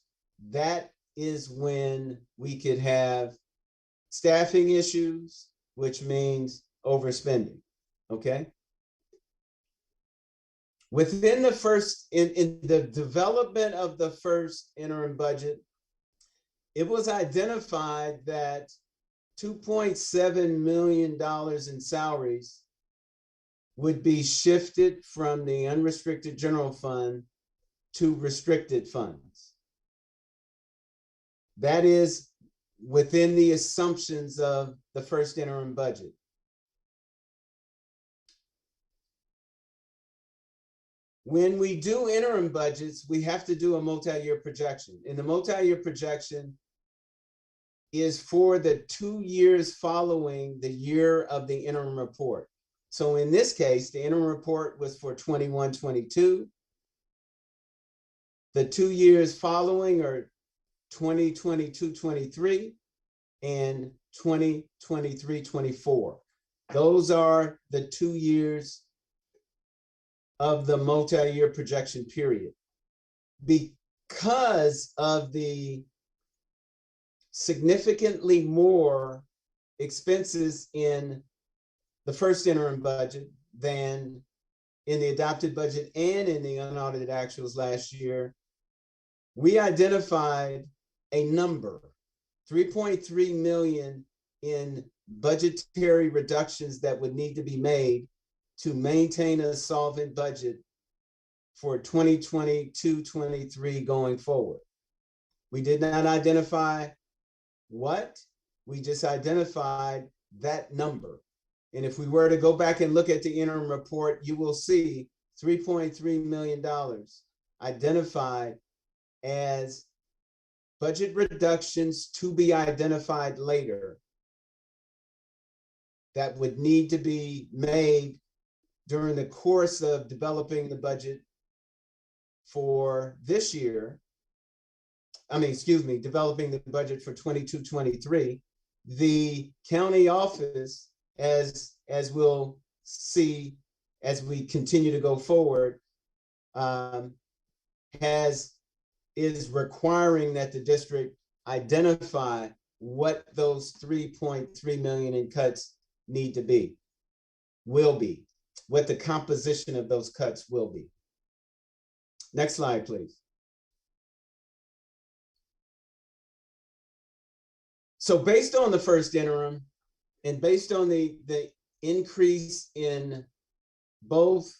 Speaker 11: that is when we could have staffing issues, which means overspending, okay? Within the first, in the development of the first interim budget, it was identified that $2.7 million in salaries would be shifted from the unrestricted general fund to restricted funds. That is within the assumptions of the first interim budget. When we do interim budgets, we have to do a multi-year projection. And the multi-year projection is for the 2 years following the year of the interim report. So in this case, the interim report was for 21-22. The 2 years following are 2022-23 and 2023-24. Those are the 2 years of the multi-year projection period. Because of the significantly more expenses in the first interim budget than in the adopted budget and in the unaudited actuals last year, we identified a number, 3.3 million in budgetary reductions that would need to be made to maintain a solvent budget for 2022-23 going forward. We did not identify what, we just identified that number. And if we were to go back and look at the interim report, you will see $3.3 million identified as budget reductions to be identified later that would need to be made during the course of developing the budget for this year. Developing the budget for 22-23. The county office, as we'll see as we continue to go forward, is requiring that the district identify what those 3.3 million in cuts need to be, will be, what the composition of those cuts will be. Next slide, please. So based on the first interim and based on the increase in both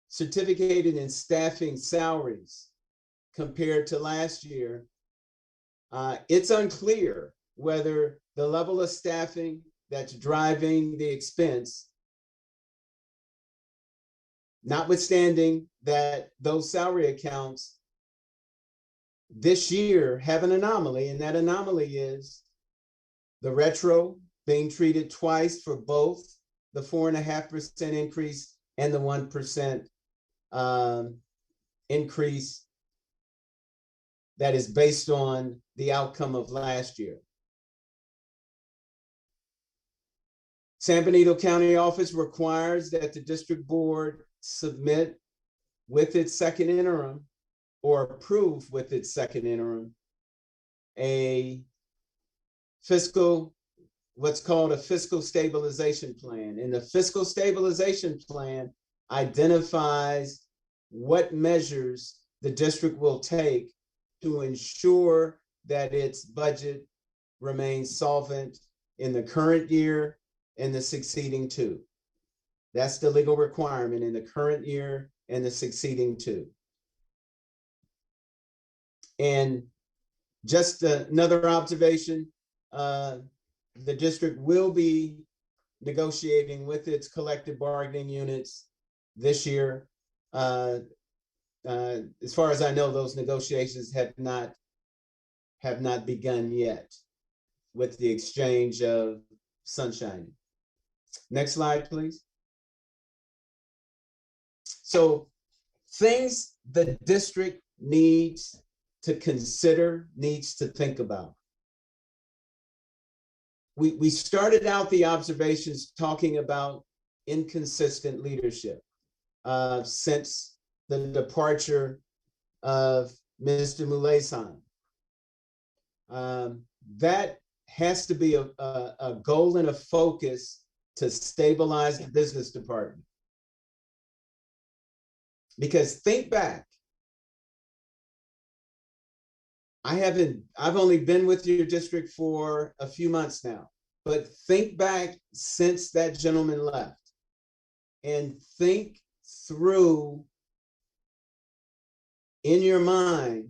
Speaker 11: certificated and staffing salaries compared to last year, it's unclear whether the level of staffing that's driving the expense, notwithstanding that those salary accounts this year have an anomaly, and that anomaly is the retro being treated twice for both the 4.5% increase and the 1% increase that is based on the outcome of last year. San Benito County Office requires that the district board submit with its second interim or approve with its second interim a fiscal, what's called a fiscal stabilization plan. And the fiscal stabilization plan identifies what measures the district will take to ensure that its budget remains solvent in the current year and the succeeding two. That's the legal requirement in the current year and the succeeding two. And just another observation, the district will be negotiating with its collective bargaining units this year. As far as I know, those negotiations have not begun yet with the exchange of sunshine. Next slide, please. So things the district needs to consider, needs to think about. We started out the observations talking about inconsistent leadership since the departure of Mr. Mulesan. That has to be a goal and a focus to stabilize the business department. Because think back, I've only been with your district for a few months now, but think back since that gentleman left and think through in your mind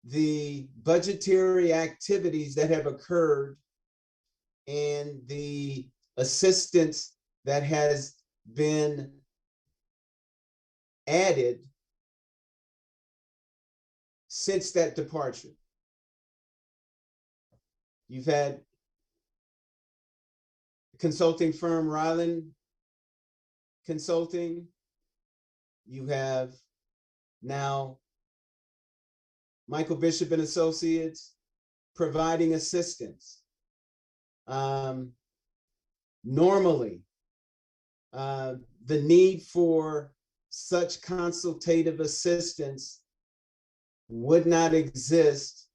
Speaker 11: the budgetary activities that have occurred and the assistance that has been added since that departure. You've had consulting firm Ryland Consulting. You have now Michael Bishop and Associates providing assistance. Normally, the need for such consultative assistance would not exist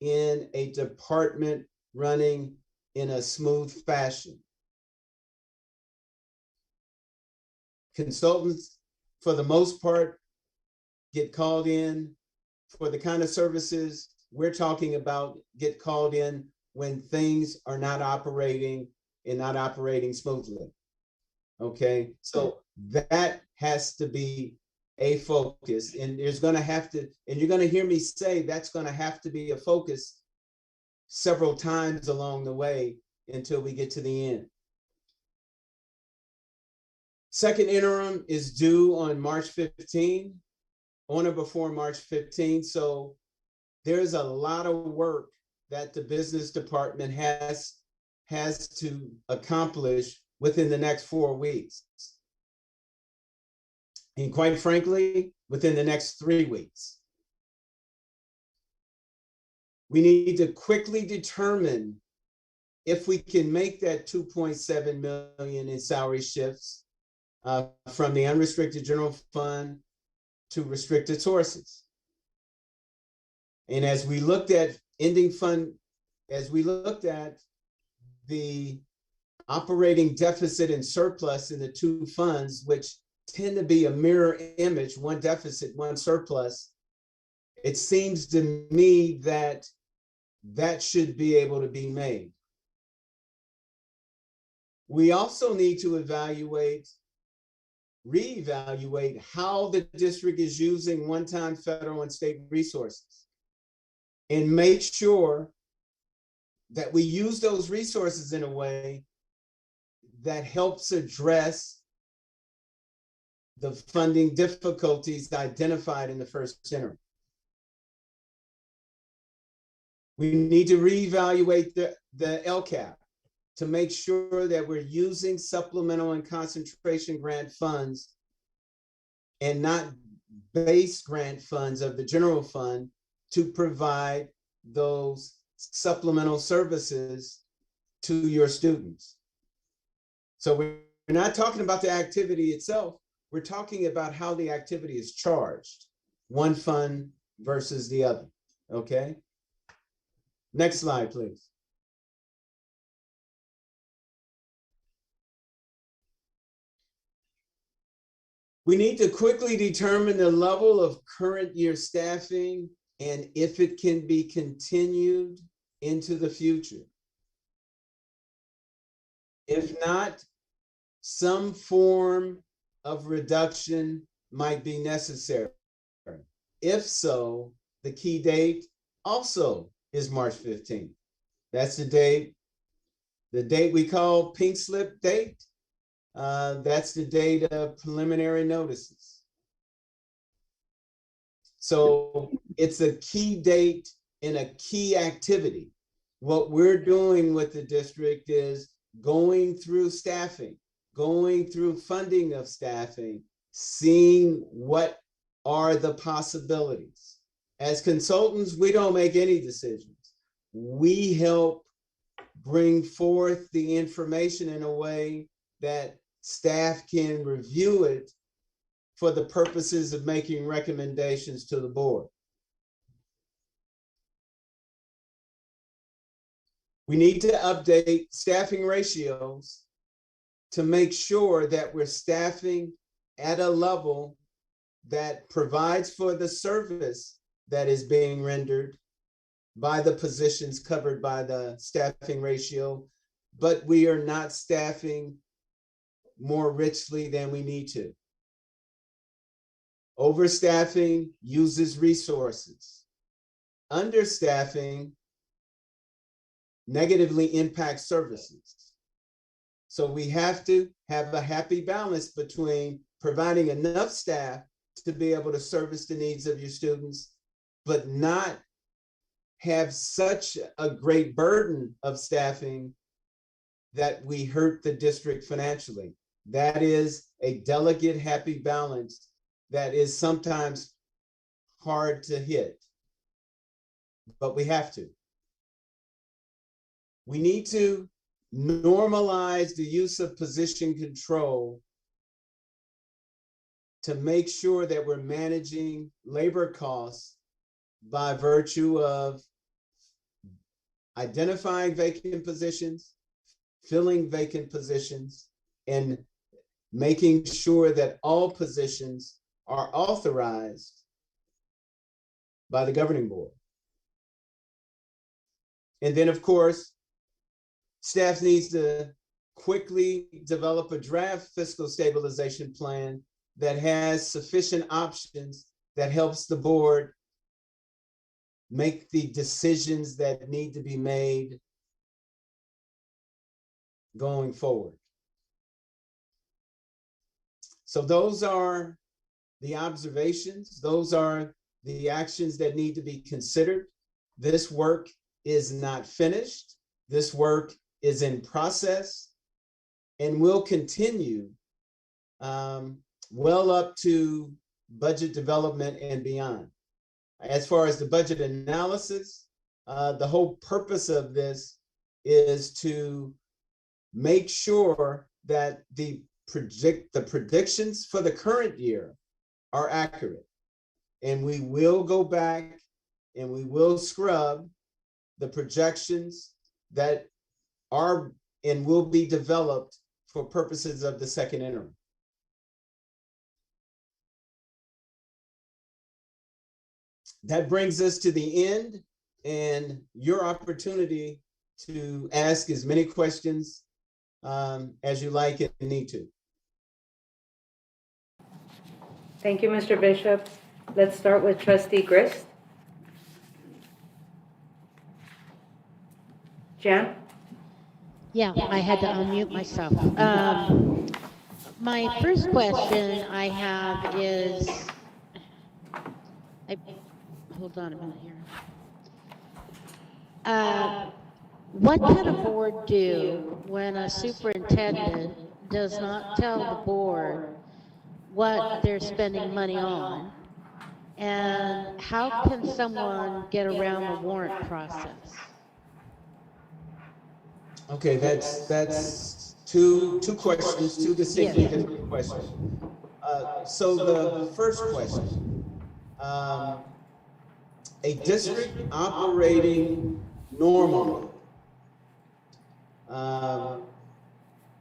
Speaker 11: in a department running in a smooth fashion. Consultants, for the most part, get called in for the kind of services we're talking about, get called in when things are not operating and not operating smoothly. Okay, so that has to be a focus, and there's going to have to, and you're going to hear me say that's going to have to be a focus several times along the way until we get to the end. Second interim is due on March 15, on or before March 15. So there's a lot of work that the business department has to accomplish within the next 4 weeks. And quite frankly, within the next 3 weeks. We need to quickly determine if we can make that 2.7 million in salary shifts from the unrestricted general fund to restricted sources. And as we looked at ending fund, as we looked at the operating deficit and surplus in the two funds, which tend to be a mirror image, one deficit, one surplus, it seems to me that that should be able to be made. We also need to reevaluate how the district is using one-time federal and state resources and make sure that we use those resources in a way that helps address the funding difficulties identified in the first interim. We need to reevaluate the LCAP to make sure that we're using supplemental and concentration grant funds and not base grant funds of the general fund to provide those supplemental services to your students. So we're not talking about the activity itself. We're talking about how the activity is charged, one fund versus the other, okay? Next slide, please. We need to quickly determine the level of current year staffing and if it can be continued into the future. If not, some form of reduction might be necessary. If so, the key date also is March 15th. That's the date we call pink slip date. That's the date of preliminary notices. So it's a key date in a key activity. What we're doing with the district is going through staffing, going through funding of staffing, seeing what are the possibilities. As consultants, we don't make any decisions. We help bring forth the information in a way that staff can review it for the purposes of making recommendations to the board. We need to update staffing ratios to make sure that we're staffing at a level that provides for the service that is being rendered by the positions covered by the staffing ratio, but we are not staffing more richly than we need to. Overstaffing uses resources. Understaffing negatively impacts services. So we have to have a happy balance between providing enough staff to be able to service the needs of your students, but not have such a great burden of staffing that we hurt the district financially. That is a delicate, happy balance that is sometimes hard to hit, but we have to. We need to normalize the use of position control to make sure that we're managing labor costs by virtue of identifying vacant positions, filling vacant positions, and making sure that all positions are authorized by the governing board. And then, of course, staff needs to quickly develop a draft fiscal stabilization plan that has sufficient options that helps the board make the decisions that need to be made going forward. So those are the observations. Those are the actions that need to be considered. This work is not finished. This work is in process and will continue well up to budget development and beyond. As far as the budget analysis, the whole purpose of this is to make sure that the predictions for the current year are accurate. And we will go back and we will scrub the projections that are and will be developed for purposes of the second interim. That brings us to the end and your opportunity to ask as many questions as you like and need to.
Speaker 1: Thank you, Mr. Bishop. Let's start with Trustee Grist. Jan?
Speaker 2: Yeah, I had to unmute myself. My first question I have is, hold on a minute here. What can a board do when a superintendent does not tell the board what they're spending money on? And how can someone get around the warrant process?
Speaker 11: Okay, that's two questions, two distinctly different questions. So the first question, a district operating normally,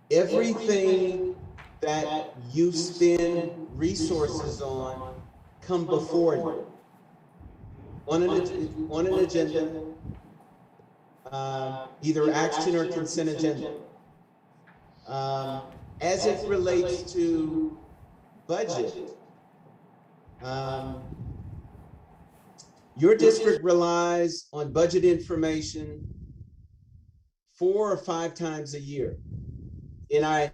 Speaker 11: everything that you spend resources on come before you on an agenda, either action or consent agenda. As it relates to budget, your district relies on budget information 4 or 5 times a year. And I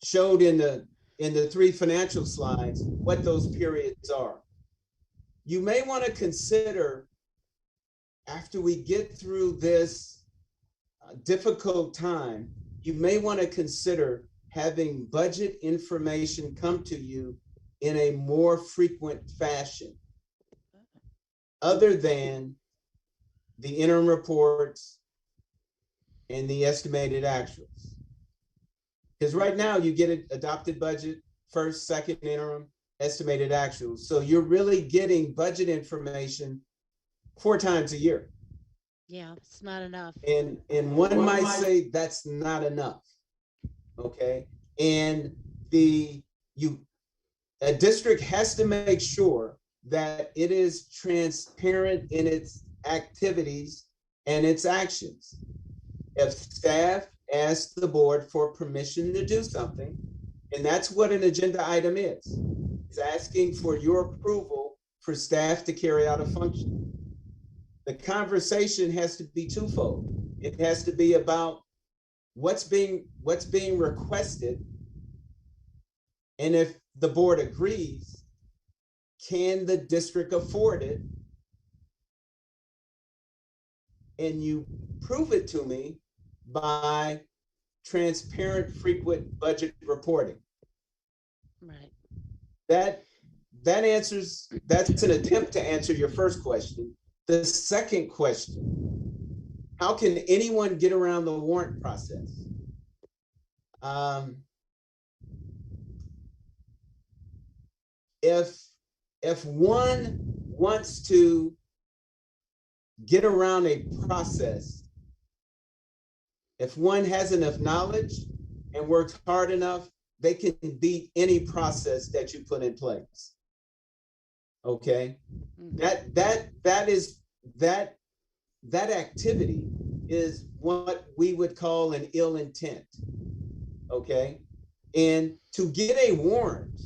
Speaker 11: showed in the 3 financial slides what those periods are. You may want to consider, after we get through this difficult time, you may want to consider having budget information come to you in a more frequent fashion, other than the interim reports and the estimated actuals. Because right now you get an adopted budget, first, second interim, estimated actuals. So you're really getting budget information 4 times a year.
Speaker 2: Yeah, it's not enough.
Speaker 11: And one might say that's not enough. Okay. And a district has to make sure that it is transparent in its activities and its actions. If staff asks the board for permission to do something, and that's what an agenda item is, it's asking for your approval for staff to carry out a function. The conversation has to be twofold. It has to be about what's being requested, and if the board agrees, can the district afford it? And you prove it to me by transparent, frequent budget reporting.
Speaker 2: Right.
Speaker 11: That's an attempt to answer your first question. The second question, how can anyone get around the warrant process? If one wants to get around a process, if one has enough knowledge and works hard enough, they can beat any process that you put in place. Okay, that activity is what we would call an ill intent. Okay, and to get a warrant,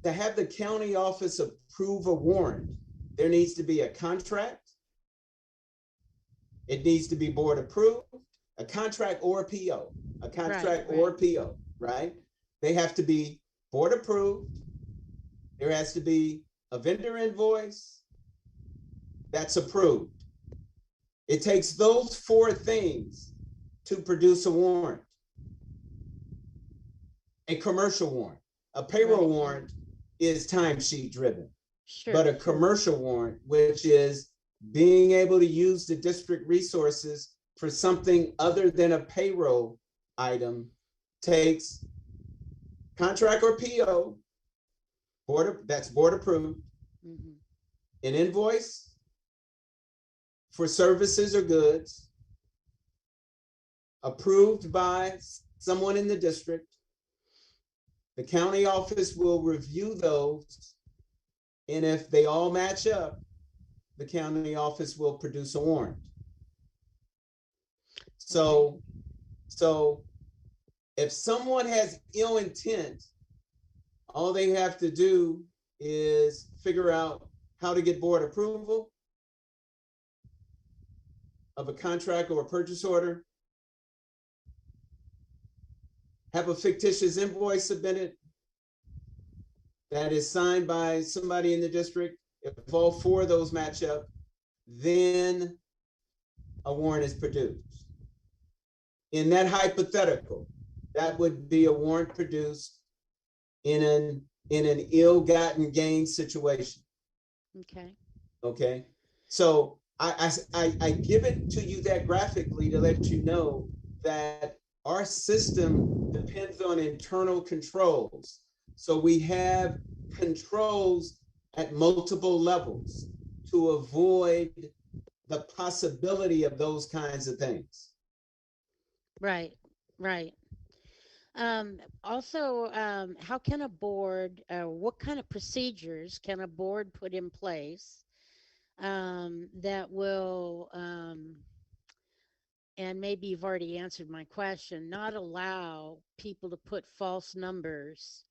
Speaker 11: to have the county office approve a warrant, there needs to be a contract. It needs to be board approved, a contract or a PO, a contract or a PO, right? They have to be board approved. There has to be a vendor invoice that's approved. It takes those 4 things to produce a warrant. A commercial warrant, a payroll warrant is timesheet driven, but a commercial warrant, which is being able to use the district resources for something other than a payroll item, takes contract or PO, that's board approved, an invoice for services or goods approved by someone in the district. The county office will review those, and if they all match up, the county office will produce a warrant. So if someone has ill intent, all they have to do is figure out how to get board approval of a contract or a purchase order, have a fictitious invoice submitted that is signed by somebody in the district. If all 4 of those match up, then a warrant is produced. In that hypothetical, that would be a warrant produced in an ill-gotten gain situation.
Speaker 2: Okay.
Speaker 11: Okay. So I give it to you that graphically to let you know that our system depends on internal controls. So we have controls at multiple levels to avoid the possibility of those kinds of things.
Speaker 2: Right, right. Also, how can a board, what kind of procedures can a board put in place that will, and maybe you've already answered my question, not allow people to put false numbers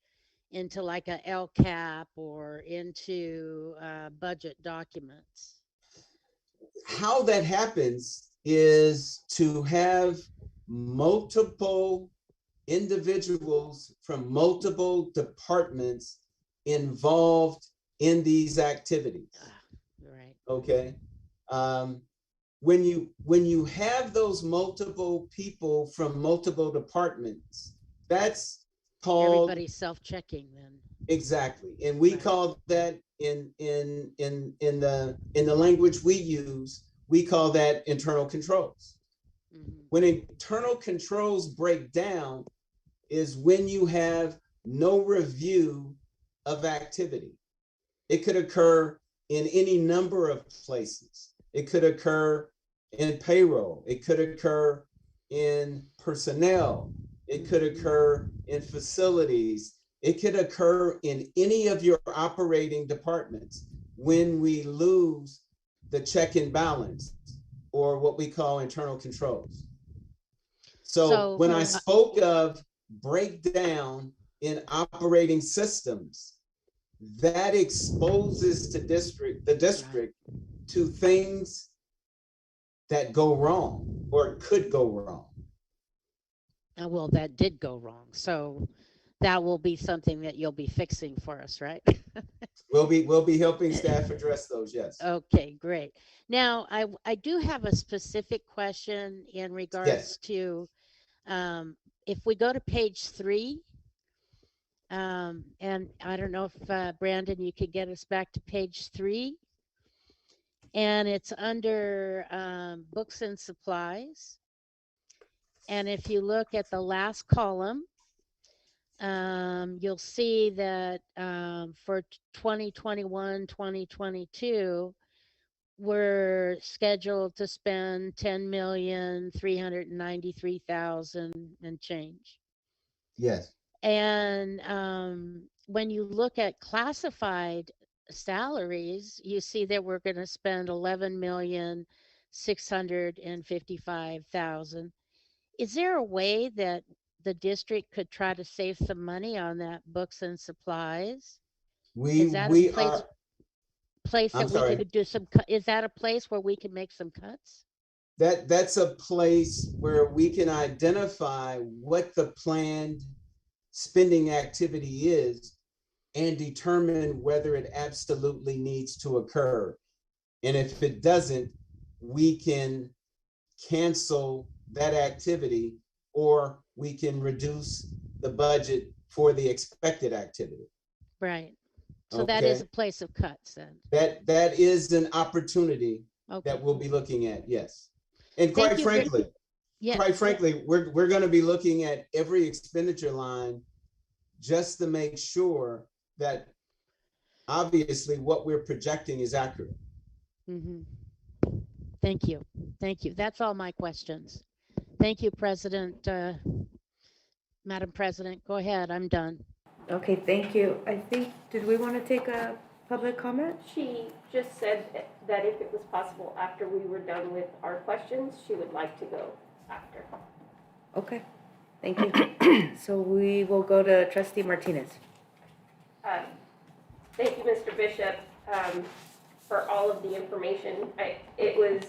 Speaker 2: into like a LCAP or into budget documents?
Speaker 11: How that happens is to have multiple individuals from multiple departments involved in these activities.
Speaker 2: Right.
Speaker 11: Okay. When you have those multiple people from multiple departments, that's called
Speaker 2: Everybody's self-checking then.
Speaker 11: exactly, and we
Speaker 2: Right.
Speaker 11: call that in the language we use, we call that internal controls.
Speaker 2: Mhm.
Speaker 11: When internal controls break down is when you have no review of activity. It could occur in any number of places. It could occur in payroll. It could occur in personnel. It could occur in facilities. It could occur in any of your operating departments when we lose the check and balance, or what we call internal controls. So when I spoke of breakdown in operating systems, that exposes the district to things that go wrong or could go wrong.
Speaker 2: Well, that did go wrong. So that will be something that you'll be fixing for us, right?
Speaker 11: We'll be helping staff address those, yes.
Speaker 2: Okay, great. Now, I do have a specific question in regards to if we go to page 3, and I don't know if Brandon, you could get us back to page 3, and it's under books and supplies. And if you look at the last column, you'll see that for 2021, 2022, we're scheduled to spend 10,393,000 and change.
Speaker 11: Yes.
Speaker 2: And when you look at classified salaries, you see that we're going to spend 11,655,000. Is there a way that the district could try to save some money on that books and supplies? Is that a place that we could do some? Is that a place where we can make some cuts?
Speaker 11: That's a place where we can identify what the planned spending activity is and determine whether it absolutely needs to occur. And if it doesn't, we can cancel that activity, or we can reduce the budget for the expected activity.
Speaker 2: Right. So that is a place of cuts then.
Speaker 11: That is an opportunity that we'll be looking at, yes. And quite frankly, we're going to be looking at every expenditure line just to make sure that obviously what we're projecting is accurate.
Speaker 2: Mm-hmm. Thank you. Thank you. That's all my questions. Thank you, President. Madam President, go ahead. I'm done.
Speaker 6: Okay, thank you. I think, did we want to take a public comment?
Speaker 3: She just said that if it was possible after we were done with our questions, she would like to go after.
Speaker 6: Okay, thank you. So we will go to Trustee Martinez.
Speaker 3: Thank you, Mr. Bishop, for all of the information. It was,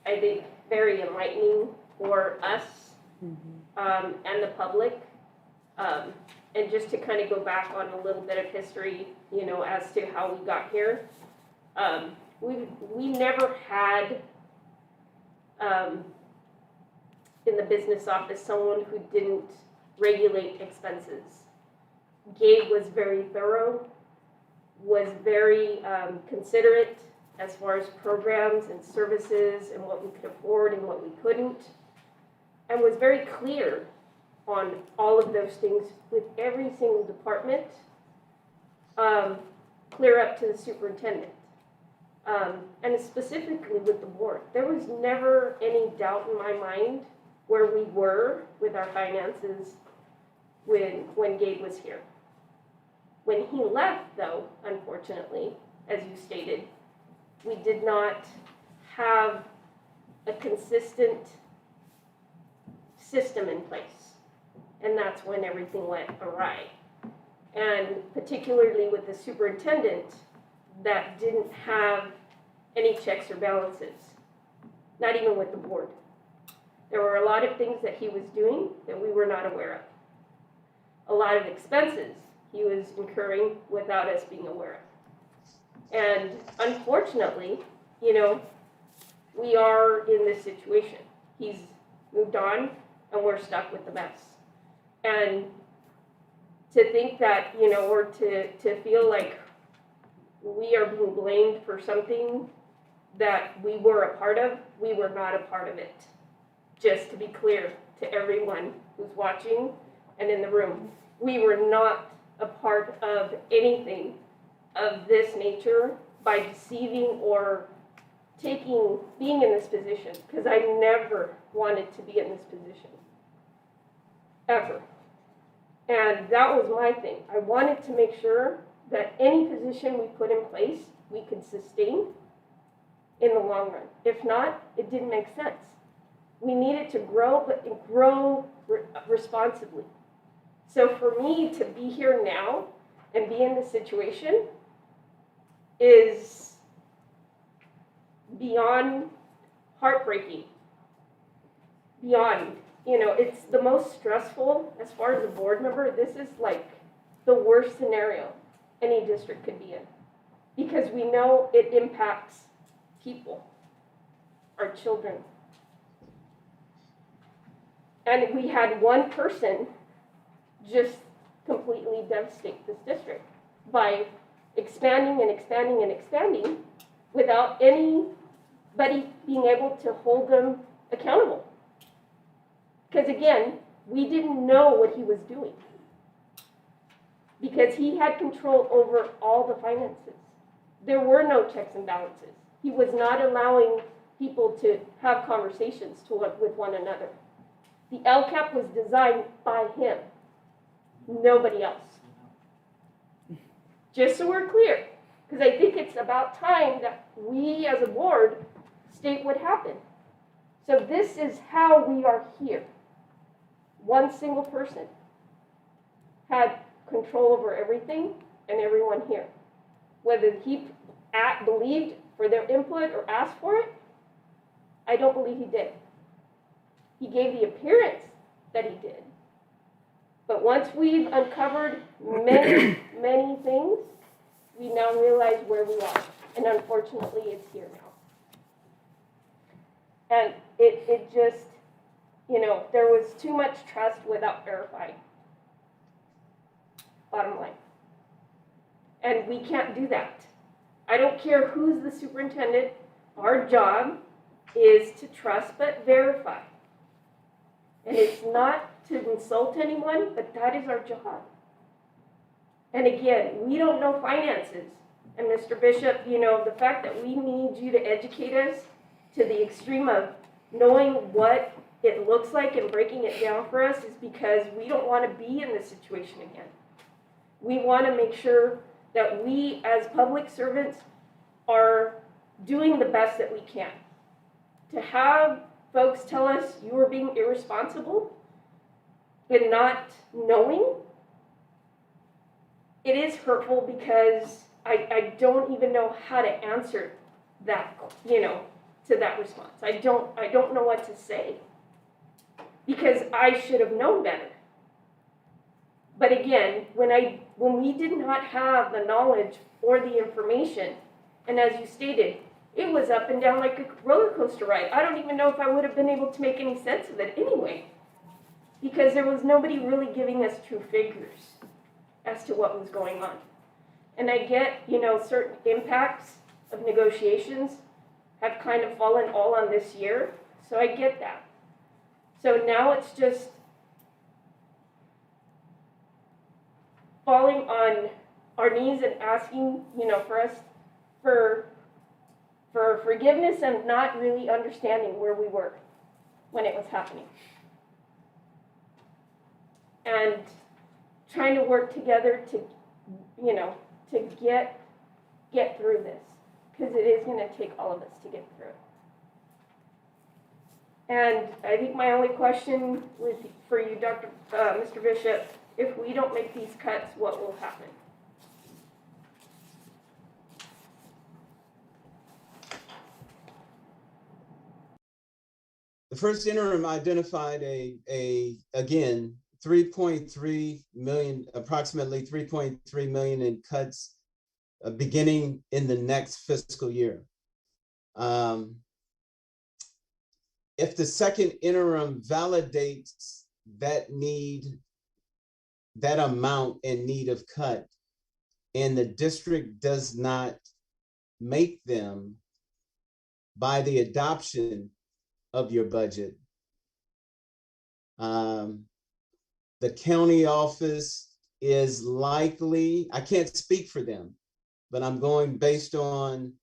Speaker 3: I think, very enlightening for us and the public. And just to kind of go back on a little bit of history, you know, as to how we got here. We never had in the business office someone who didn't regulate expenses. Gabe was very thorough, was very considerate as far as programs and services and what we could afford and what we couldn't, and was very clear on all of those things with every single department, clear up to the superintendent, and specifically with the board. There was never any doubt in my mind where we were with our finances, when Gabe was here. When he left, though, unfortunately, as you stated, we did not have a consistent system in place. And that's when everything went awry. And particularly with the superintendent that didn't have any checks or balances, not even with the board. There were a lot of things that he was doing that we were not aware of. A lot of expenses he was incurring without us being aware of. And unfortunately, you know, we are in this situation. He's moved on and we're stuck with the mess. And to think that, you know, or to feel like we are being blamed for something that we were a part of, we were not a part of it. Just to be clear to everyone who's watching and in the room, we were not a part of anything of this nature by deceiving or being in this position, because I never wanted to be in this position, ever. And that was my thing. I wanted to make sure that any position we put in place, we could sustain in the long run. If not, it didn't make sense. We needed to grow, but grow responsibly. So for me to be here now and be in this situation is beyond heartbreaking. Beyond, you know, it's the most stressful as far as a board member. This is like the worst scenario any district could be in, because we know it impacts people, our children. And we had one person just completely devastate this district by expanding and expanding and expanding without anybody being able to hold them accountable. Because again, we didn't know what he was doing, because he had control over all the finances. There were no checks and balances. He was not allowing people to have conversations with one another. The LCAP was designed by him, nobody else. Just so we're clear, because I think it's about time that we as a board state what happened. So this is how we are here. One single person had control over everything and everyone here. Whether he believed for their input or asked for it, I don't believe he did. He gave the appearance that he did. But once we've uncovered many, many things, we now realize where we are. And unfortunately, it's here now. And it just, you know, there was too much trust without verifying. Bottom line. And we can't do that. I don't care who's the superintendent. Our job is to trust but verify. And it's not to insult anyone, but that is our job. And again, we don't know finances. And Mr. Bishop, you know, the fact that we need you to educate us to the extreme of knowing what it looks like and breaking it down for us is because we don't want to be in this situation again. We want to make sure that we as public servants are doing the best that we can. To have folks tell us you are being irresponsible and not knowing, it is hurtful, because I don't even know how to answer that, you know, to that response. I don't know what to say, because I should have known better. But again, when we did not have the knowledge or the information, and as you stated, it was up and down like a roller coaster ride. I don't even know if I would have been able to make any sense of it anyway, because there was nobody really giving us true figures as to what was going on. And I get, you know, certain impacts of negotiations have kind of fallen all on this year, so I get that. So now it's just falling on our knees and asking, you know, for us for forgiveness and not really understanding where we were when it was happening. And trying to work together to, you know, to get through this, because it is going to take all of us to get through it. And I think my only question for you, Mr. Bishop, if we don't make these cuts, what will happen?
Speaker 11: The first interim identified again, 3.3 million, approximately 3.3 million in cuts beginning in the next fiscal year. If the second interim validates that need, that amount and need of cut, and the district does not make them by the adoption of your budget, the county office is likely, I can't speak for them, but I'm going based on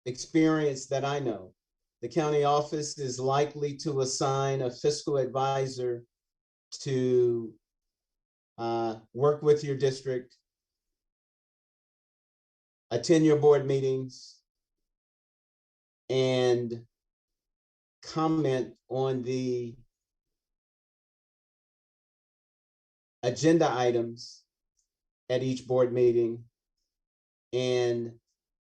Speaker 11: experience that I know. The county office is likely to assign a fiscal advisor to work with your district, attend your board meetings, and comment on the agenda items at each board meeting and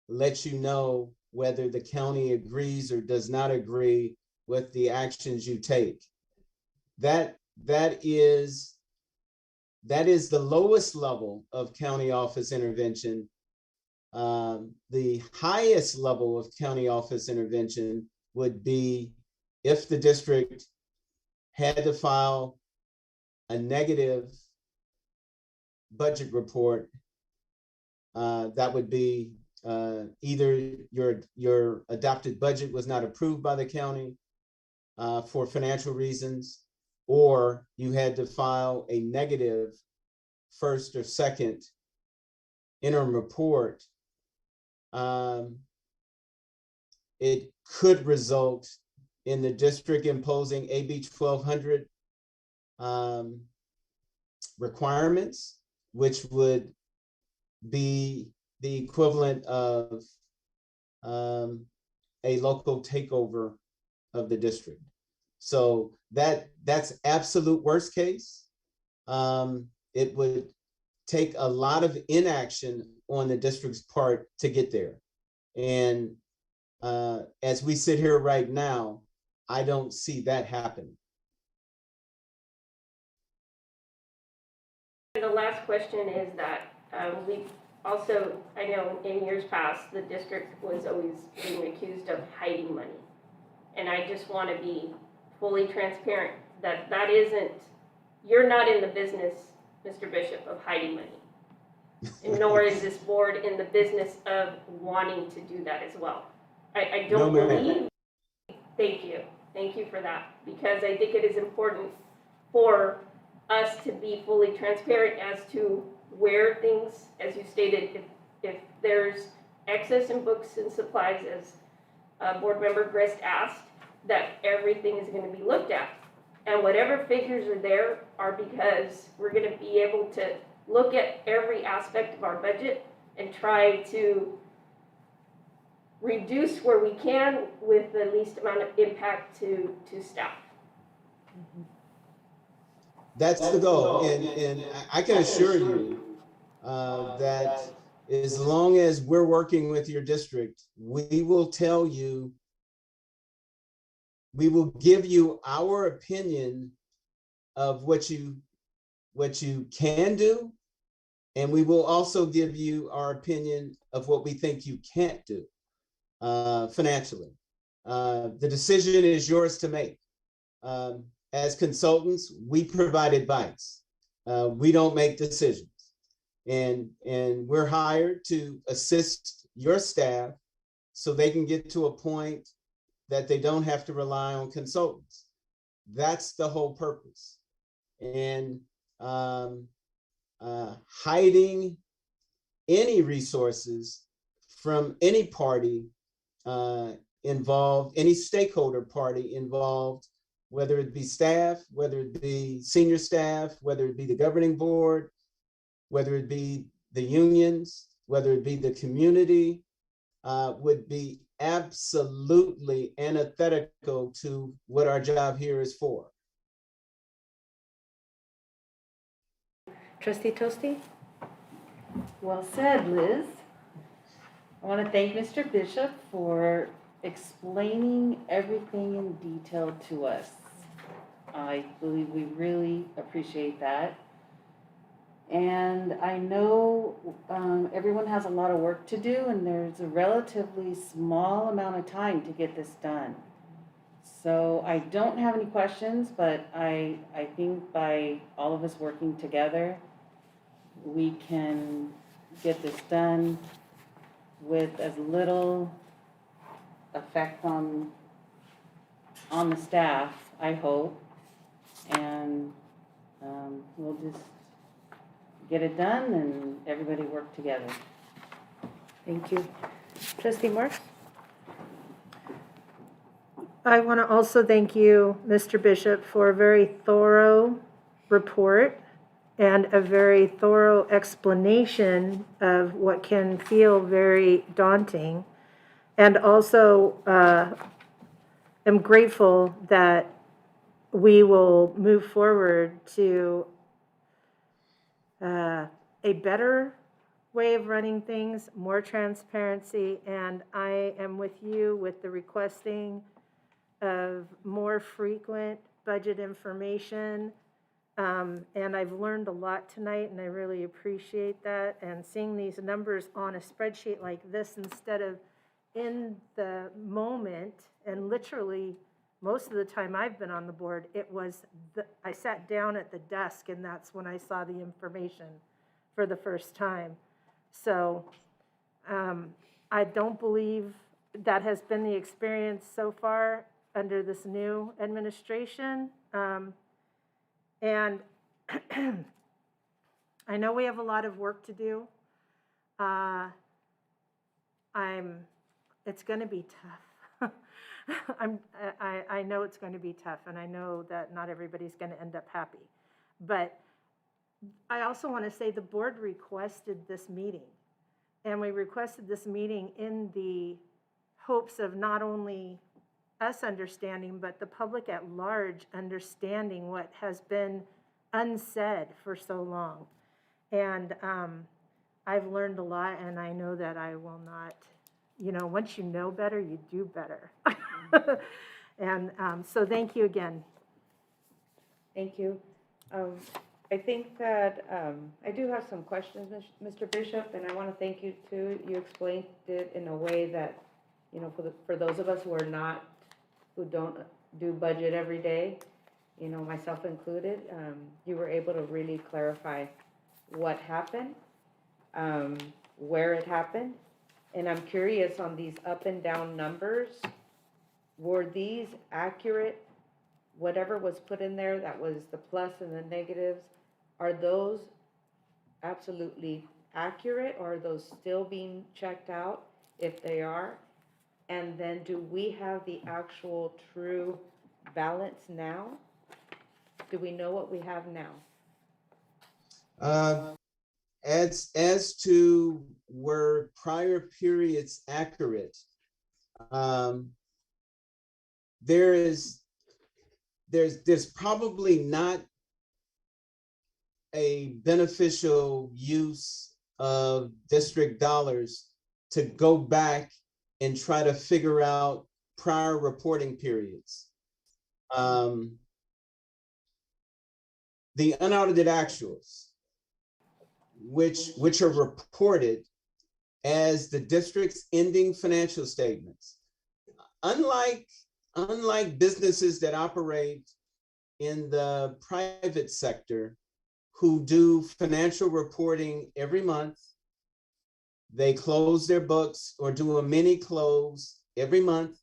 Speaker 11: let you know whether the county agrees or does not agree with the actions you take. That is the lowest level of county office intervention. The highest level of county office intervention would be if the district had to file a negative budget report. That would be either your adopted budget was not approved by the county for financial reasons, or you had to file a negative first or second interim report. It could result in the district imposing AB 1200 requirements, which would be the equivalent of a local takeover of the district. So that's absolute worst case. It would take a lot of inaction on the district's part to get there. And as we sit here right now, I don't see that happening.
Speaker 3: The last question is that we also, I know in years past, the district was always being accused of hiding money. And I just want to be fully transparent that that isn't, you're not in the business, Mr. Bishop, of hiding money. And nor is this board in the business of wanting to do that as well. I don't believe, thank you for that, because I think it is important for us to be fully transparent as to where things, as you stated, if there's excess in books and supplies, as board member Grist asked, that everything is going to be looked at. And whatever figures are there are because we're going to be able to look at every aspect of our budget and try to reduce where we can with the least amount of impact to staff.
Speaker 11: That's the goal, and I can assure you that as long as we're working with your district, we will tell you, we will give you our opinion of what you can do, and we will also give you our opinion of what we think you can't do financially. The decision is yours to make. As consultants, we provide advice. We don't make decisions. And we're hired to assist your staff so they can get to a point that they don't have to rely on consultants. That's the whole purpose. And hiding any resources from any party involved, any stakeholder party involved whether it be staff, whether it be senior staff, whether it be the governing board, whether it be the unions, whether it be the community, would be absolutely antithetical to what our job here is for.
Speaker 6: Trustee Toasty?
Speaker 13: Well said, Liz. I want to thank Mr. Bishop for explaining everything in detail to us. I believe we really appreciate that. And I know everyone has a lot of work to do, and there's a relatively small amount of time to get this done. So I don't have any questions, but I think by all of us working together, we can get this done with as little effect on the staff, I hope. And we'll just get it done and everybody work together.
Speaker 6: Thank you. Trustee Moore?
Speaker 1: I want to also thank you, Mr. Bishop, for a very thorough report and a very thorough explanation of what can feel very daunting. And also am grateful that we will move forward to a better way of running things, more transparency, and I am with you with the requesting of more frequent budget information. And I've learned a lot tonight, and I really appreciate that. And seeing these numbers on a spreadsheet like this instead of in the moment, and literally most of the time I've been on the board, I sat down at the desk and that's when I saw the information for the first time. So I don't believe that has been the experience so far under this new administration. And I know we have a lot of work to do. It's going to be tough. I know it's going to be tough, and I know that not everybody's going to end up happy. But I also want to say the board requested this meeting, and we requested this meeting in the hopes of not only us understanding, but the public at large understanding what has been unsaid for so long. And I've learned a lot, and I know that I will not, once you know better, you do better. And so thank you again.
Speaker 7: Thank you. I think that I do have some questions, Mr. Bishop, and I want to thank you too. You explained it in a way that, for those of us who don't do budget every day, myself included, you were able to really clarify what happened, where it happened. And I'm curious on these up and down numbers, were these accurate? Whatever was put in there, that was the plus and the negatives, are those absolutely accurate, or are those still being checked out if they are? And then do we have the actual true balance now? Do we know what we have now?
Speaker 11: As to were prior periods accurate, there's probably not a beneficial use of district dollars to go back and try to figure out prior reporting periods. The unaudited actuals, which are reported as the district's ending financial statements. Unlike businesses that operate in the private sector who do financial reporting every month, they close their books or do a mini close every month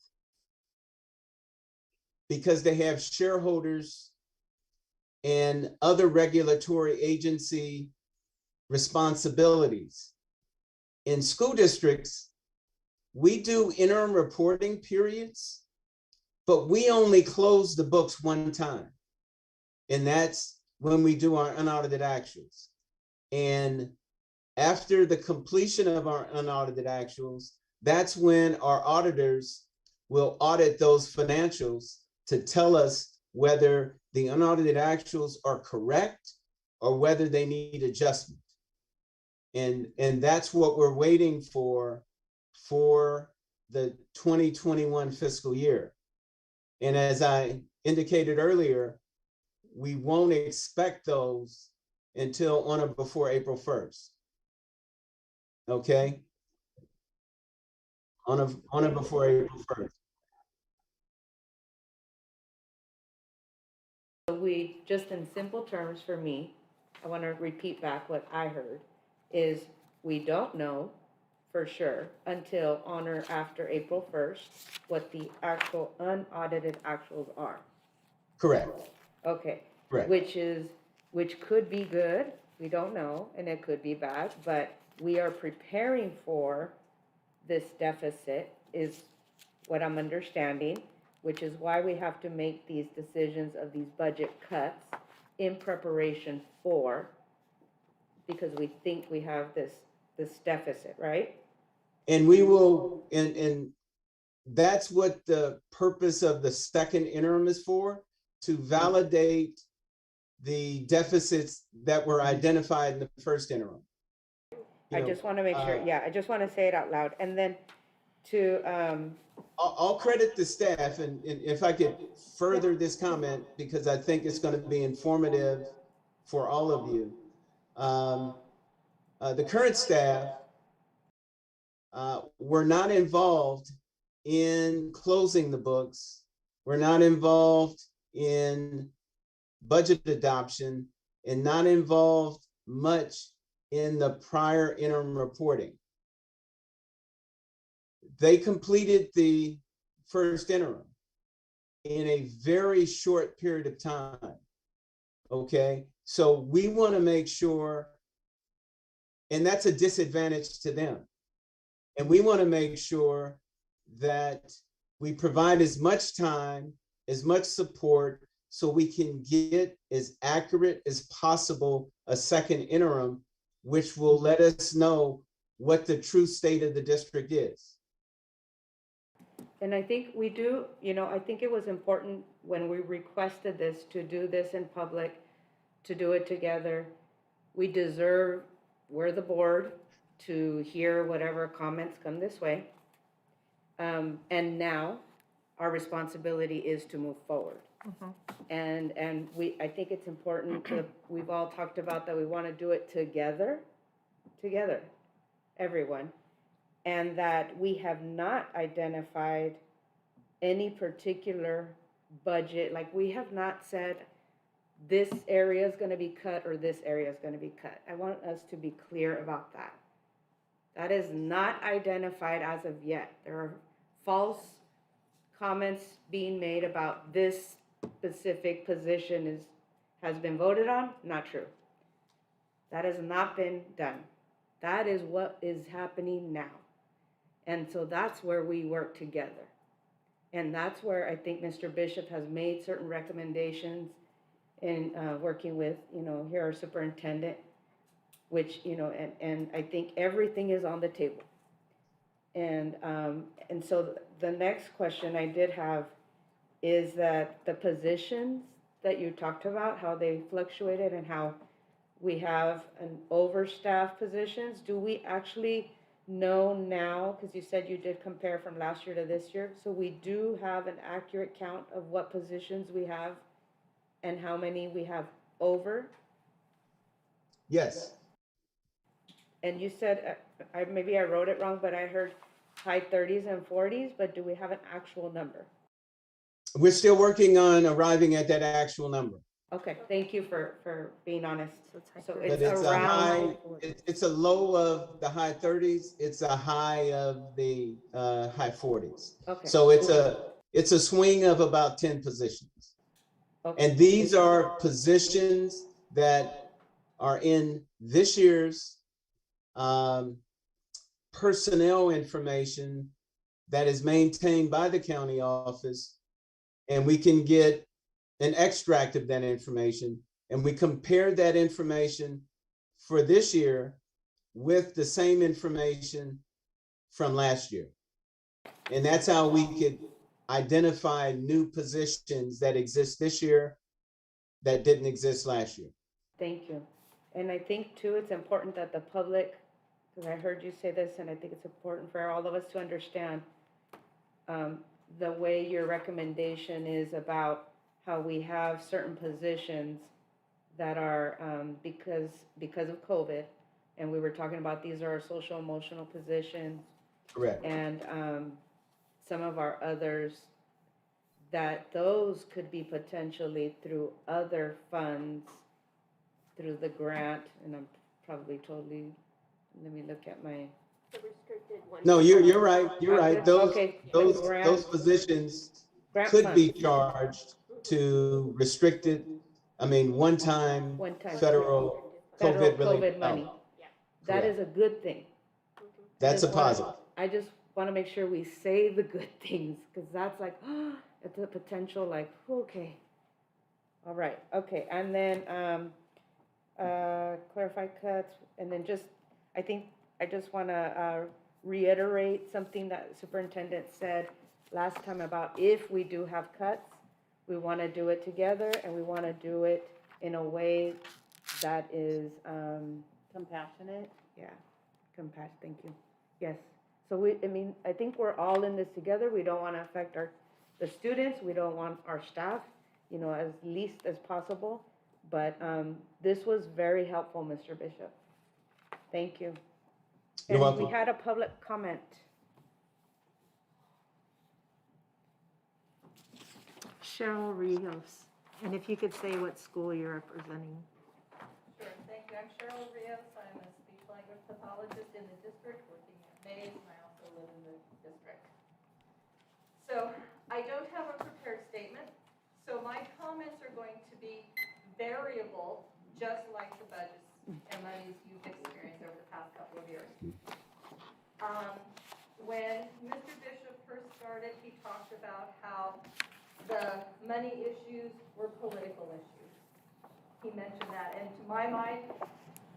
Speaker 11: because they have shareholders and other regulatory agency responsibilities. In school districts, we do interim reporting periods but we only close the books one time. And that's when we do our unaudited actuals. And after the completion of our unaudited actuals, that's when our auditors will audit those financials to tell us whether the unaudited actuals are correct or whether they need adjustment. And that's what we're waiting for the 2021 fiscal year. And as I indicated earlier, we won't expect those until on or before April 1st. Okay? On or before April 1st.
Speaker 7: So we, just in simple terms for me, I want to repeat back what I heard, is we don't know for sure until on or after April 1st what the actual unaudited actuals are.
Speaker 11: Correct.
Speaker 7: Okay.
Speaker 11: Correct.
Speaker 7: Which could be good, we don't know, and it could be bad, but we are preparing for this deficit is what I'm understanding, which is why we have to make these decisions of these budget cuts in preparation for, because we think we have this deficit, right?
Speaker 11: And we will, and that's what the purpose of the second interim is for, to validate the deficits that were identified in the first interim.
Speaker 7: I just want to make sure, I just want to say it out loud. And then to,
Speaker 11: I'll credit the staff, and if I could further this comment, because I think it's going to be informative for all of you. The current staff were not involved in closing the books. We're not involved in budget adoption and not involved much in the prior interim reporting. They completed the first interim in a very short period of time. Okay, so we want to make sure, and that's a disadvantage to them. And we want to make sure that we provide as much time, as much support, so we can get as accurate as possible a second interim, which will let us know what the true state of the district is.
Speaker 7: and I think we do, I think it was important when we requested this, to do this in public, to do it together. We deserve, we're the board, to hear whatever comments come this way. And now our responsibility is to move forward. And I think it's important we've all talked about that we want to do it together, everyone. And that we have not identified any particular budget, like we have not said this area is going to be cut or this area is going to be cut. I want us to be clear about that. That is not identified as of yet. There are false comments being made about this specific position has been voted on. Not true. That has not been done. That is what is happening now. And so that's where we work together. And that's where I think Mr. Bishop has made certain recommendations in working with, here our superintendent, which, and I think everything is on the table. And so the next question I did have is that the positions that you talked about, how they fluctuated and how we have an overstaffed positions, do we actually know now, because you said you did compare from last year to this year, so we do have an accurate count of what positions we have and how many we have over?
Speaker 11: Yes.
Speaker 7: And you said, maybe I wrote it wrong, but I heard high 30s and 40s, but do we have an actual number?
Speaker 11: We're still working on arriving at that actual number.
Speaker 7: Okay, thank you for being honest. So
Speaker 11: But
Speaker 7: it's
Speaker 11: it's a
Speaker 7: around.
Speaker 11: high, it's a low of the high 30s. It's a high of the high 40s.
Speaker 7: Okay.
Speaker 11: So it's a swing of about 10 positions.
Speaker 7: Okay.
Speaker 11: And these are positions that are in this year's personnel information that is maintained by the county office and we can get an extract of that information, and we compare that information for this year with the same information from last year. And that's how we could identify new positions that exist this year that didn't exist last year.
Speaker 7: Thank you. And I think too, it's important that the public, because I heard you say this, and I think it's important for all of us to understand the way your recommendation is about how we have certain positions that are, because of COVID, and we were talking about these are our social emotional positions,
Speaker 11: Correct.
Speaker 7: and some of our others, that those could be potentially through other funds, through the grant, and I'm probably totally, let me look at my.
Speaker 3: The restricted one.
Speaker 11: No, you're right. You're right.
Speaker 7: Okay,
Speaker 11: Those
Speaker 7: grant-
Speaker 11: positions
Speaker 7: grant
Speaker 11: could
Speaker 7: funds.
Speaker 11: be charged to restricted, one-time
Speaker 7: One-time
Speaker 11: federal
Speaker 7: federal
Speaker 11: COVID-related
Speaker 7: COVID money.
Speaker 11: help.
Speaker 7: That
Speaker 11: Correct.
Speaker 7: is a good thing.
Speaker 11: That's a positive.
Speaker 7: I just want to make sure we say the good things, because that's like, it's a potential like, okay. All right, okay, and then clarify cuts, and then just, I think, I just want to reiterate something that superintendent said last time about if we do have cuts, we want to do it together, and we want to do it in a way that is compassionate. Yeah, thank you. Yes. So I think we're all in this together. We don't want to affect the students. We don't want our staff, as least as possible. But this was very helpful, Mr. Bishop. Thank you.
Speaker 11: You're welcome.
Speaker 7: We had a public comment.
Speaker 1: Cheryl Rios, and if you could say what school you're representing.
Speaker 8: Sure, thank you. I'm Cheryl Rios. I'm a speech language pathologist in the district, working at Mays, and I also live in the district. So I don't have a prepared statement, so my comments are going to be variable, just like the budgets and monies you've experienced over the past couple of years. When Mr. Bishop first started, he talked about how the money issues were political issues. He mentioned that, and to my mind,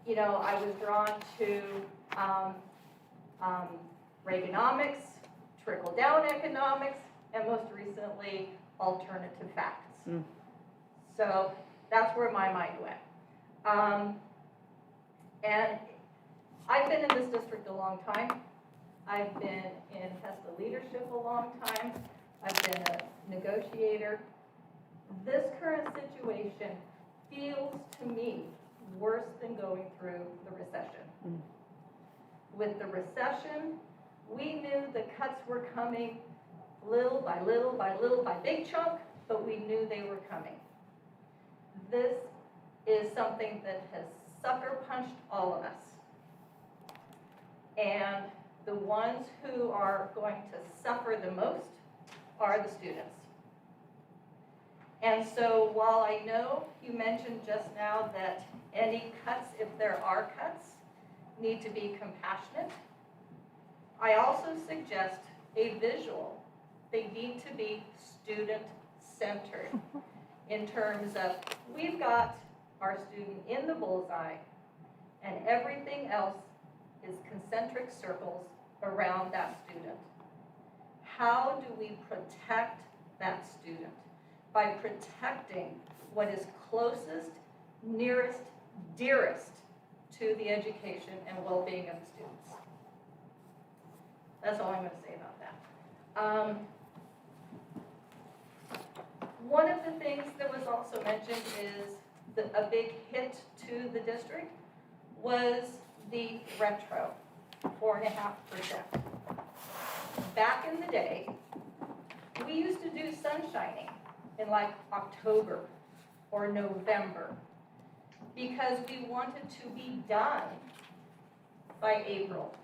Speaker 8: I was drawn to Reaganomics, trickle-down economics, and most recently, alternative facts. So that's where my mind went. And I've been in this district a long time. I've been in HESTA leadership a long time. I've been a negotiator. This current situation feels to me worse than going through the recession. With the recession, we knew the cuts were coming little by little by little by big chunk, but we knew they were coming. This is something that has sucker punched all of us. And the ones who are going to suffer the most are the students. And so while I know you mentioned just now that any cuts, if there are cuts, need to be compassionate, I also suggest a visual. They need to be student-centered in terms of we've got our student in the bullseye and everything else is concentric circles around that student. How do we protect that student? By protecting what is closest, nearest, dearest to the education and well-being of the students. That's all I'm going to say about that. One of the things that was also mentioned is a big hit to the district was the retro, 4.5%. Back in the day, we used to do sunshining in like October or November because we wanted to be done by April,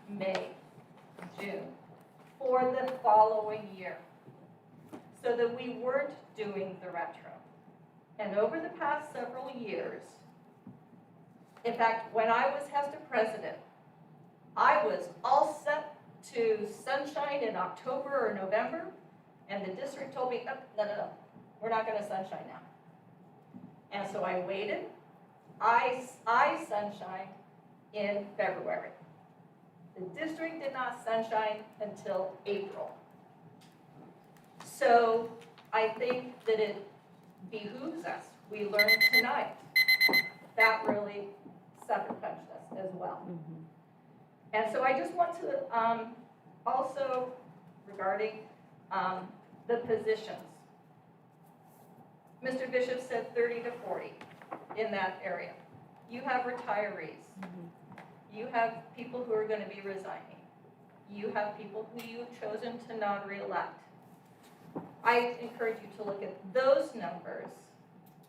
Speaker 8: May, June for the following year so that we weren't doing the retro. And over the past several years, in fact, when I was HESTA president, I was all set to sunshine in October or November
Speaker 14: And the district told me, oh, no, we're not gonna sunshine now. And so I waited. I sunshined in February. The district did not sunshine until April. So I think that it behooves us. We learned tonight. That really sucker punched us as well. And so I just want to also regarding the positions. Mr. Bishop said 30 to 40 in that area. You have retirees. You have people who are going to be resigning. You have people who you've chosen to not re-elect. I encourage you to look at those numbers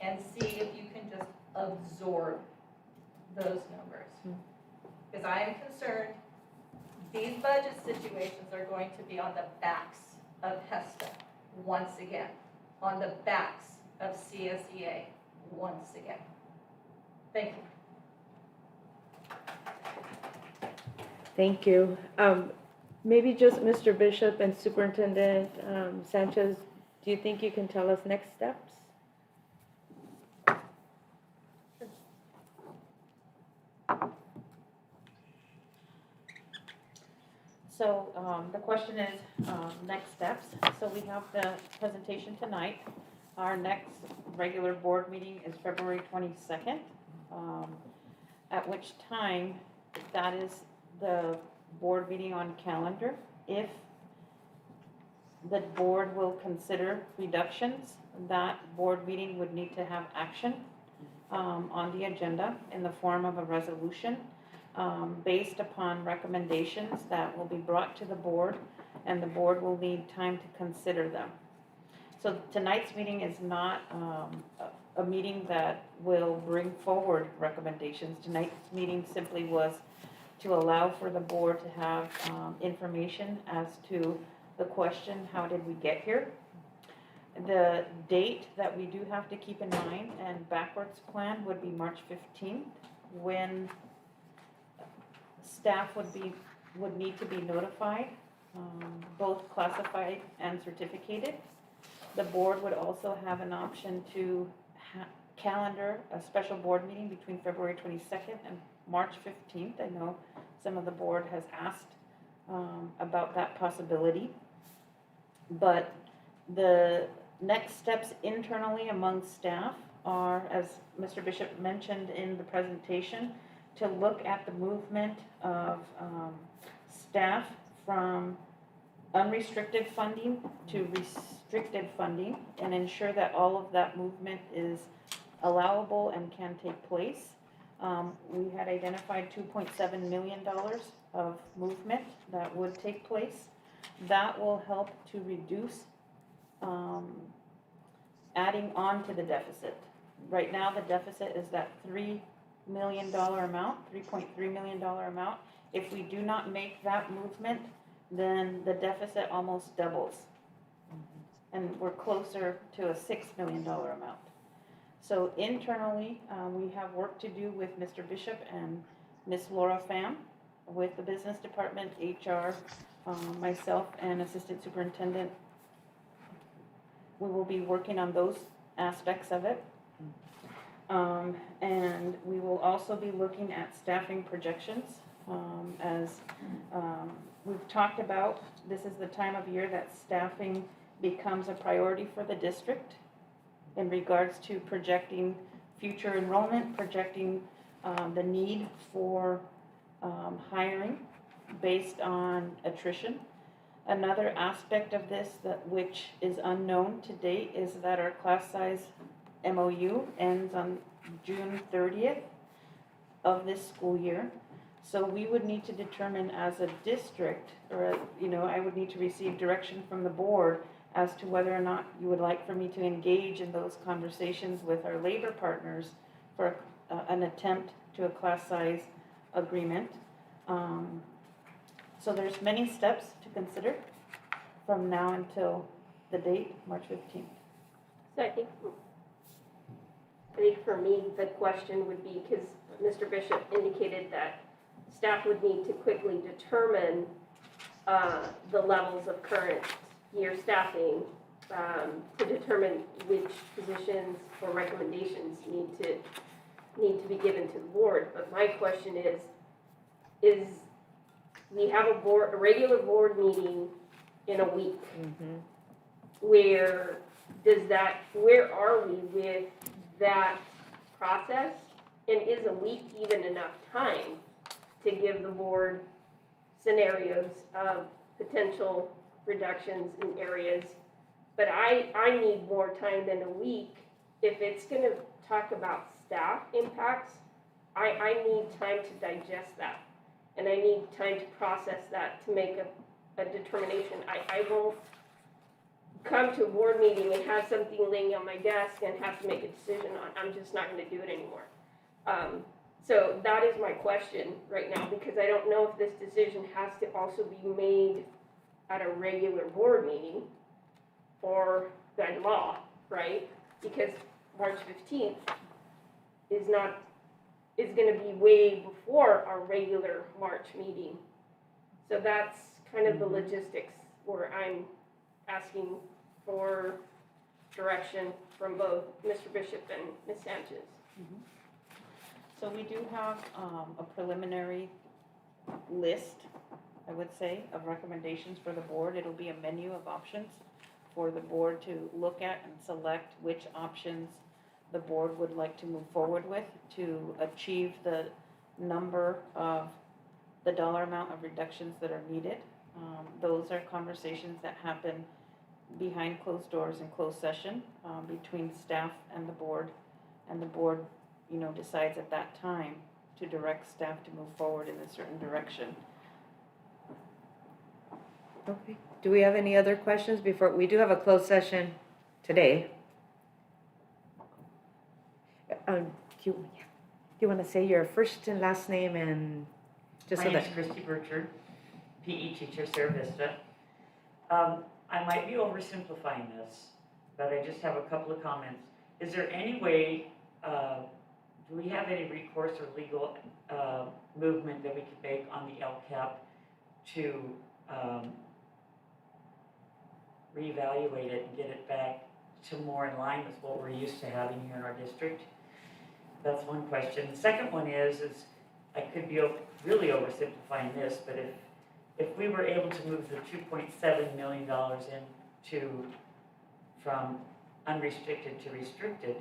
Speaker 14: and see if you can just absorb those numbers. Because I am concerned these budget situations are going to be on the backs of HESTA once again, on the backs of CSEA once again. Thank you.
Speaker 7: Thank you. Maybe just Mr. Bishop and Superintendent Sanchez, do you think you can tell us next steps?
Speaker 15: So the question is next steps. So we have the presentation tonight. Our next regular board meeting is February 22nd, at which time that is the board meeting on calendar. If the board will consider reductions, that board meeting would need to have action on the agenda in the form of a resolution based upon recommendations that will be brought to the board, and the board will need time to consider them. So tonight's meeting is not a meeting that will bring forward recommendations. Tonight's meeting simply was to allow for the board to have information as to the question, how did we get here? The date that we do have to keep in mind and backwards plan would be March 15th, when staff would need to be notified, both classified and certificated. The board would also have an option to calendar a special board meeting between February 22nd and March 15th. I know some of the board has asked about that possibility. But the next steps internally among staff are, as Mr. Bishop mentioned in the presentation, to look at the movement of staff from unrestricted funding to restricted funding and ensure that all of that movement is allowable and can take place. We had identified $2.7 million of movement that would take place. That will help to reduce adding on to the deficit. Right now, the deficit is that $3 million amount, $3.3 million amount. If we do not make that movement, then the deficit almost doubles. And we're closer to a $6 million amount. So internally, we have work to do with Mr. Bishop and Ms. Laura Pham, with the business department, HR, myself, and Assistant Superintendent. We will be working on those aspects of it. And we will also be looking at staffing projections. As we've talked about, this is the time of year that staffing becomes a priority for the district in regards to projecting future enrollment, projecting the need for hiring based on attrition. Another aspect of this which is unknown to date is that our class size MOU ends on June 30th of this school year. So we would need to determine as a district, or I would need to receive direction from the board as to whether or not you would like for me to engage in those conversations with our labor partners for an attempt to a class size agreement. So there's many steps to consider from now until the date, March 15th.
Speaker 3: So I think for me, the question would be, because Mr. Bishop indicated that staff would need to quickly determine the levels of current year staffing, to determine which positions or recommendations need to be given to the board. But my question is we have a regular board meeting in a week. Where are we with that process? And is a week even enough time to give the board scenarios of potential reductions in areas? But I need more time than a week. If it's gonna talk about staff impacts, I need time to digest that. And I need time to process that to make a determination. I won't come to a board meeting and have something laying on my desk and have to make a decision on. I'm just not gonna do it anymore. So that is my question right now, because I don't know if this decision has to also be made at a regular board meeting or by law, right? Because March 15th is gonna be way before our regular March meeting. So that's kind of the logistics where I'm asking for direction from both Mr. Bishop and Ms. Sanchez.
Speaker 15: So we do have a preliminary list, I would say, of recommendations for the board. It'll be a menu of options for the board to look at and select which options the board would like to move forward with to achieve the number of the dollar amount of reductions that are needed. Those are conversations that happen behind closed doors in closed session between staff and the board, decides at that time to direct staff to move forward in a certain direction.
Speaker 7: Okay. Do we have any other questions before, we do have a closed session today. Do you want to say your first and last name and just so
Speaker 10: My
Speaker 7: that.
Speaker 10: name's Christy Burchard, PE teacher, Sierra Vista. I might be oversimplifying this, but I just have a couple of comments. Is there any way, do we have any recourse or legal movement that we could make on the LCAP to reevaluate it and get it back to more in line with what we're used to having here in our district? That's one question. The second one is I could be really oversimplifying this, but if we were able to move the $2.7 million from unrestricted to restricted,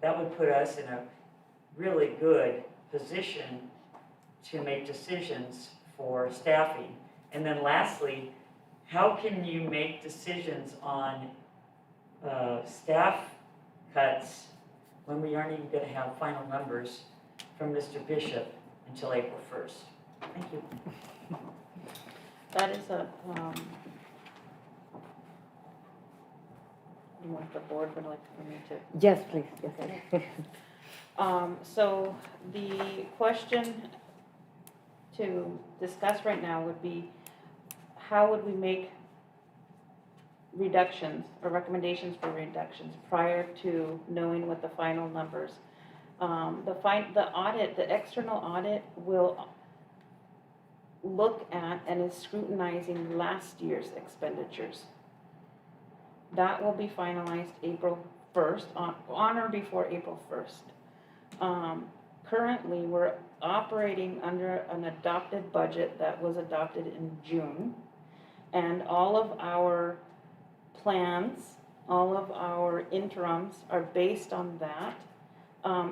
Speaker 10: that would put us in a really good position to make decisions for staffing. And then lastly, how can you make decisions on staff cuts when we aren't even going to have final numbers from Mr. Bishop until April 1st? Thank you.
Speaker 15: That is you want the board would like for me to?
Speaker 7: Yes, please. Yes.
Speaker 15: So the question to discuss right now would be, how would we make reductions or recommendations for reductions prior to knowing what the final numbers? The external audit will look at and is scrutinizing last year's expenditures. That will be finalized April 1st, on or before April 1st. Currently, we're operating under an adopted budget that was adopted in June, and all of our plans, all of our interims are based on that.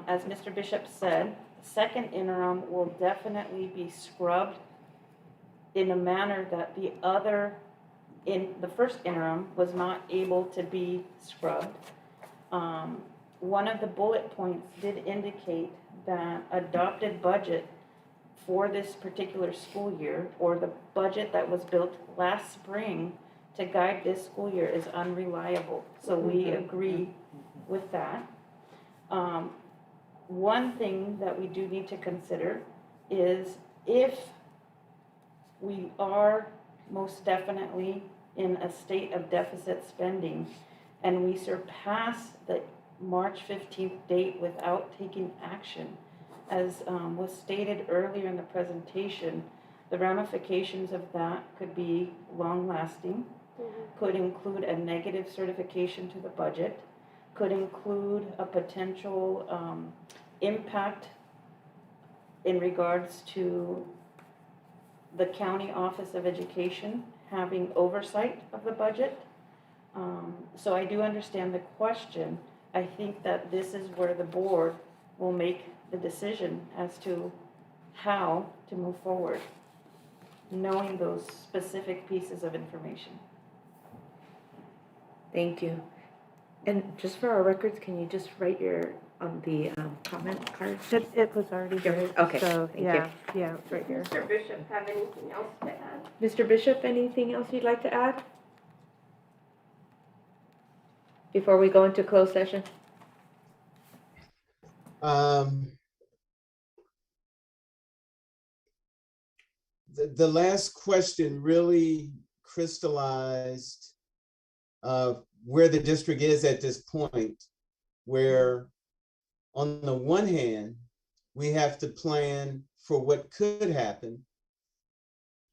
Speaker 15: As Mr. Bishop said, the second interim will definitely be scrubbed in a manner that the first interim was not able to be scrubbed. One of the bullet points did indicate that adopted budget for this particular school year, or the budget that was built last spring to guide this school year, is unreliable. So we agree with that. One thing that we do need to consider is if we are most definitely in a state of deficit spending and we surpass the March 15th date without taking action, as was stated earlier in the presentation, the ramifications of that could be long-lasting, could include a negative certification to the budget, could include a potential impact in regards to the County Office of Education having oversight of the budget. So I do understand the question. I think that this is where the board will make the decision as to how to move forward, knowing those specific pieces of information.
Speaker 6: Thank you. And just for our records, can you just write your, on the comment card?
Speaker 1: It was already there.
Speaker 6: Okay,
Speaker 1: So,
Speaker 6: thank you.
Speaker 1: yeah, it's right here.
Speaker 3: Mr. Bishop, have anything else to add?
Speaker 7: Mr. Bishop, anything else you'd like to add? Before we go into closed session?
Speaker 11: The last question really crystallized where the district is at this point, where on the one hand, we have to plan for what could happen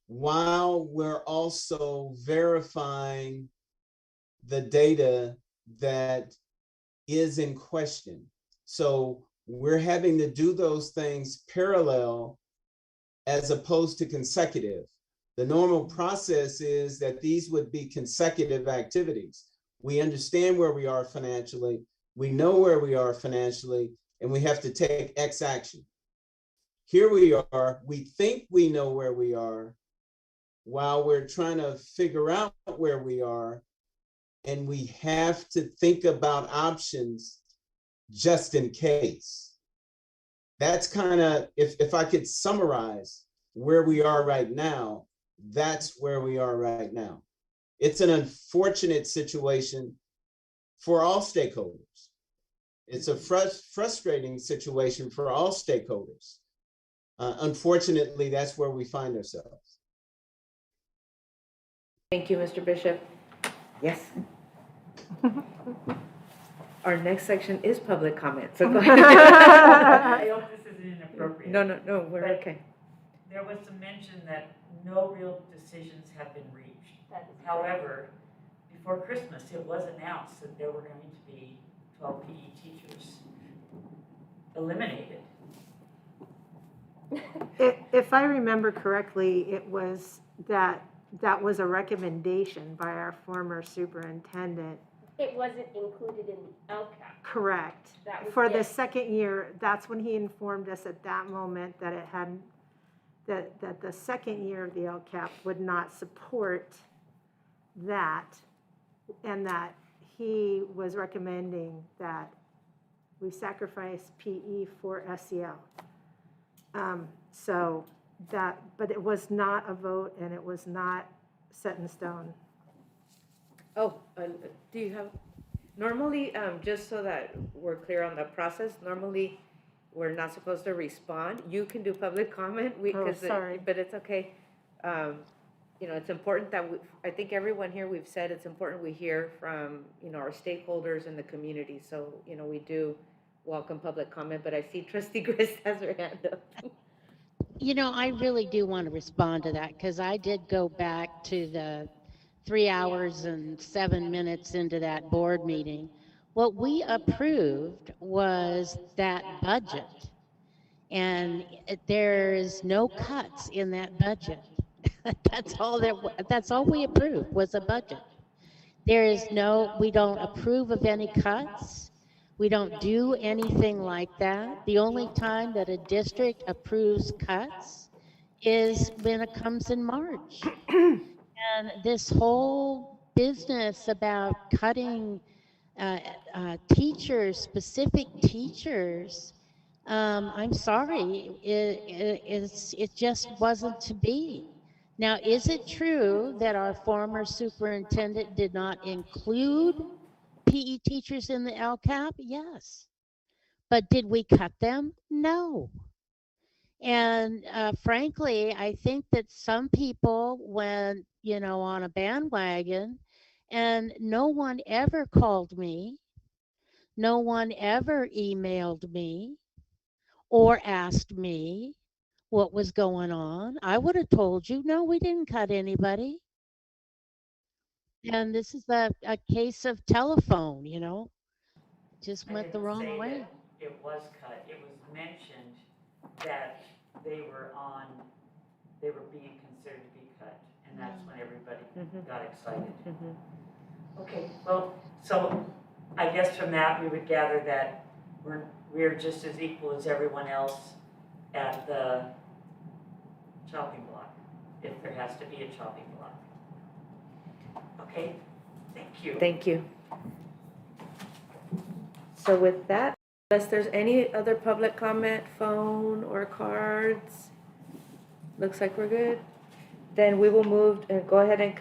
Speaker 11: while we're also verifying the data that is in question. So we're having to do those things parallel as opposed to consecutive. The normal process is that these would be consecutive activities. We understand where we are financially, we know where we are financially, and we have to take X action. Here we are, we think we know where we are while we're trying to figure out where we are, and we have to think about options just in case. That's kind of, if I could summarize where we are right now, that's where we are right now. It's an unfortunate situation for all stakeholders. It's a frustrating situation for all stakeholders. Unfortunately, that's where we find ourselves.
Speaker 7: Thank you, Mr. Bishop.
Speaker 6: Yes.
Speaker 7: Our next section is public comment, so go ahead.
Speaker 10: I hope this isn't inappropriate.
Speaker 7: No, we're
Speaker 10: But
Speaker 7: okay.
Speaker 10: there was some mention that no real decisions have been reached. However, before Christmas, it was announced that there were going to be 12 PE teachers eliminated.
Speaker 1: If I remember correctly, it was that was a recommendation by our former superintendent.
Speaker 3: It wasn't included in the LCAP.
Speaker 1: Correct.
Speaker 3: That was
Speaker 1: For
Speaker 3: it.
Speaker 1: the second year, that's when he informed us at that moment that it hadn't, that the second year of the LCAP would not support that, and that he was recommending that we sacrifice PE for SEL. So that, but it was not a vote and it was not set in stone.
Speaker 7: Oh, do you have, normally, just so that we're clear on the process, normally we're not supposed to respond. You can do public comment.
Speaker 1: Sorry.
Speaker 7: But it's okay. You know, it's important that I think everyone here, we've said it's important we hear from, you know, our stakeholders in the community. So, you know, we do welcome public comment, but I see Trustee Grace has her hand up.
Speaker 2: You know, I really do want to respond to that because I did go back to the 3 hours and 7 minutes into that board meeting. What we approved was that budget, and there's no cuts in that budget. That's all we approved was a budget. There is no, we don't approve of any cuts. We don't do anything like that. The only time that a district approves cuts is when it comes in March. And this whole business about cutting teachers, specific teachers, I'm sorry, it just wasn't to be. Now, is it true that our former superintendent did not include PE teachers in the LCAP? Yes. But did we cut them? No. And frankly, I think that some people went, you know, on a bandwagon, and no one ever called me. No one ever emailed me or asked me what was going on. I would have told you, no, we didn't cut anybody. And this is a case of telephone, just
Speaker 10: I
Speaker 2: went the
Speaker 10: didn't
Speaker 2: wrong
Speaker 10: say
Speaker 2: way.
Speaker 10: that it was cut. It was mentioned that they were being considered to be cut. And that's when everybody got excited. Okay, well, so I guess from that, we would gather that we're just as equal as everyone else at the chopping block, if there has to be a chopping block. Okay, thank you.
Speaker 7: Thank you. So with that, unless there's any other public comment, phone or cards, looks like we're good. Then we will move, go ahead and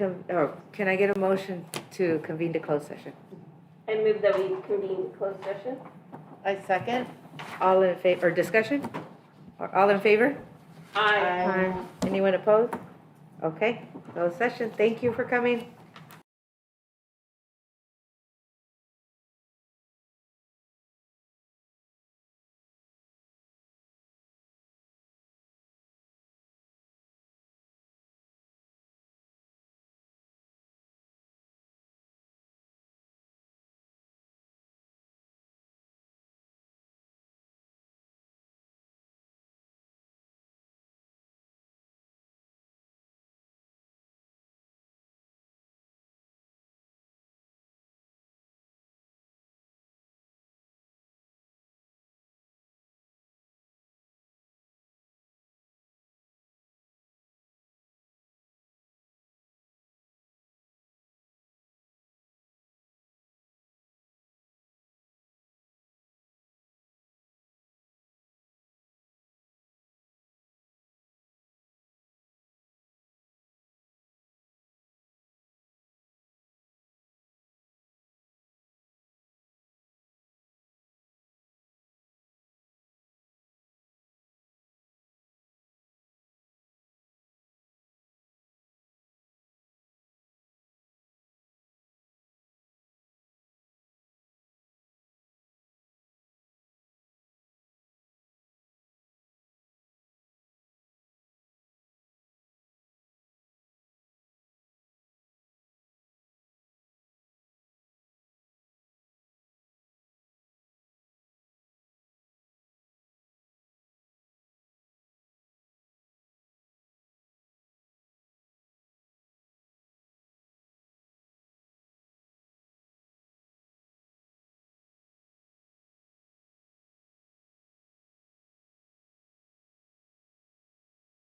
Speaker 7: can I get a motion to convene to closed session?
Speaker 3: I move that we convene closed session.
Speaker 13: I second.
Speaker 7: All in favor, or discussion? Or all in favor?
Speaker 3: Aye.
Speaker 7: Anyone opposed? Okay, closed session. Thank you for coming.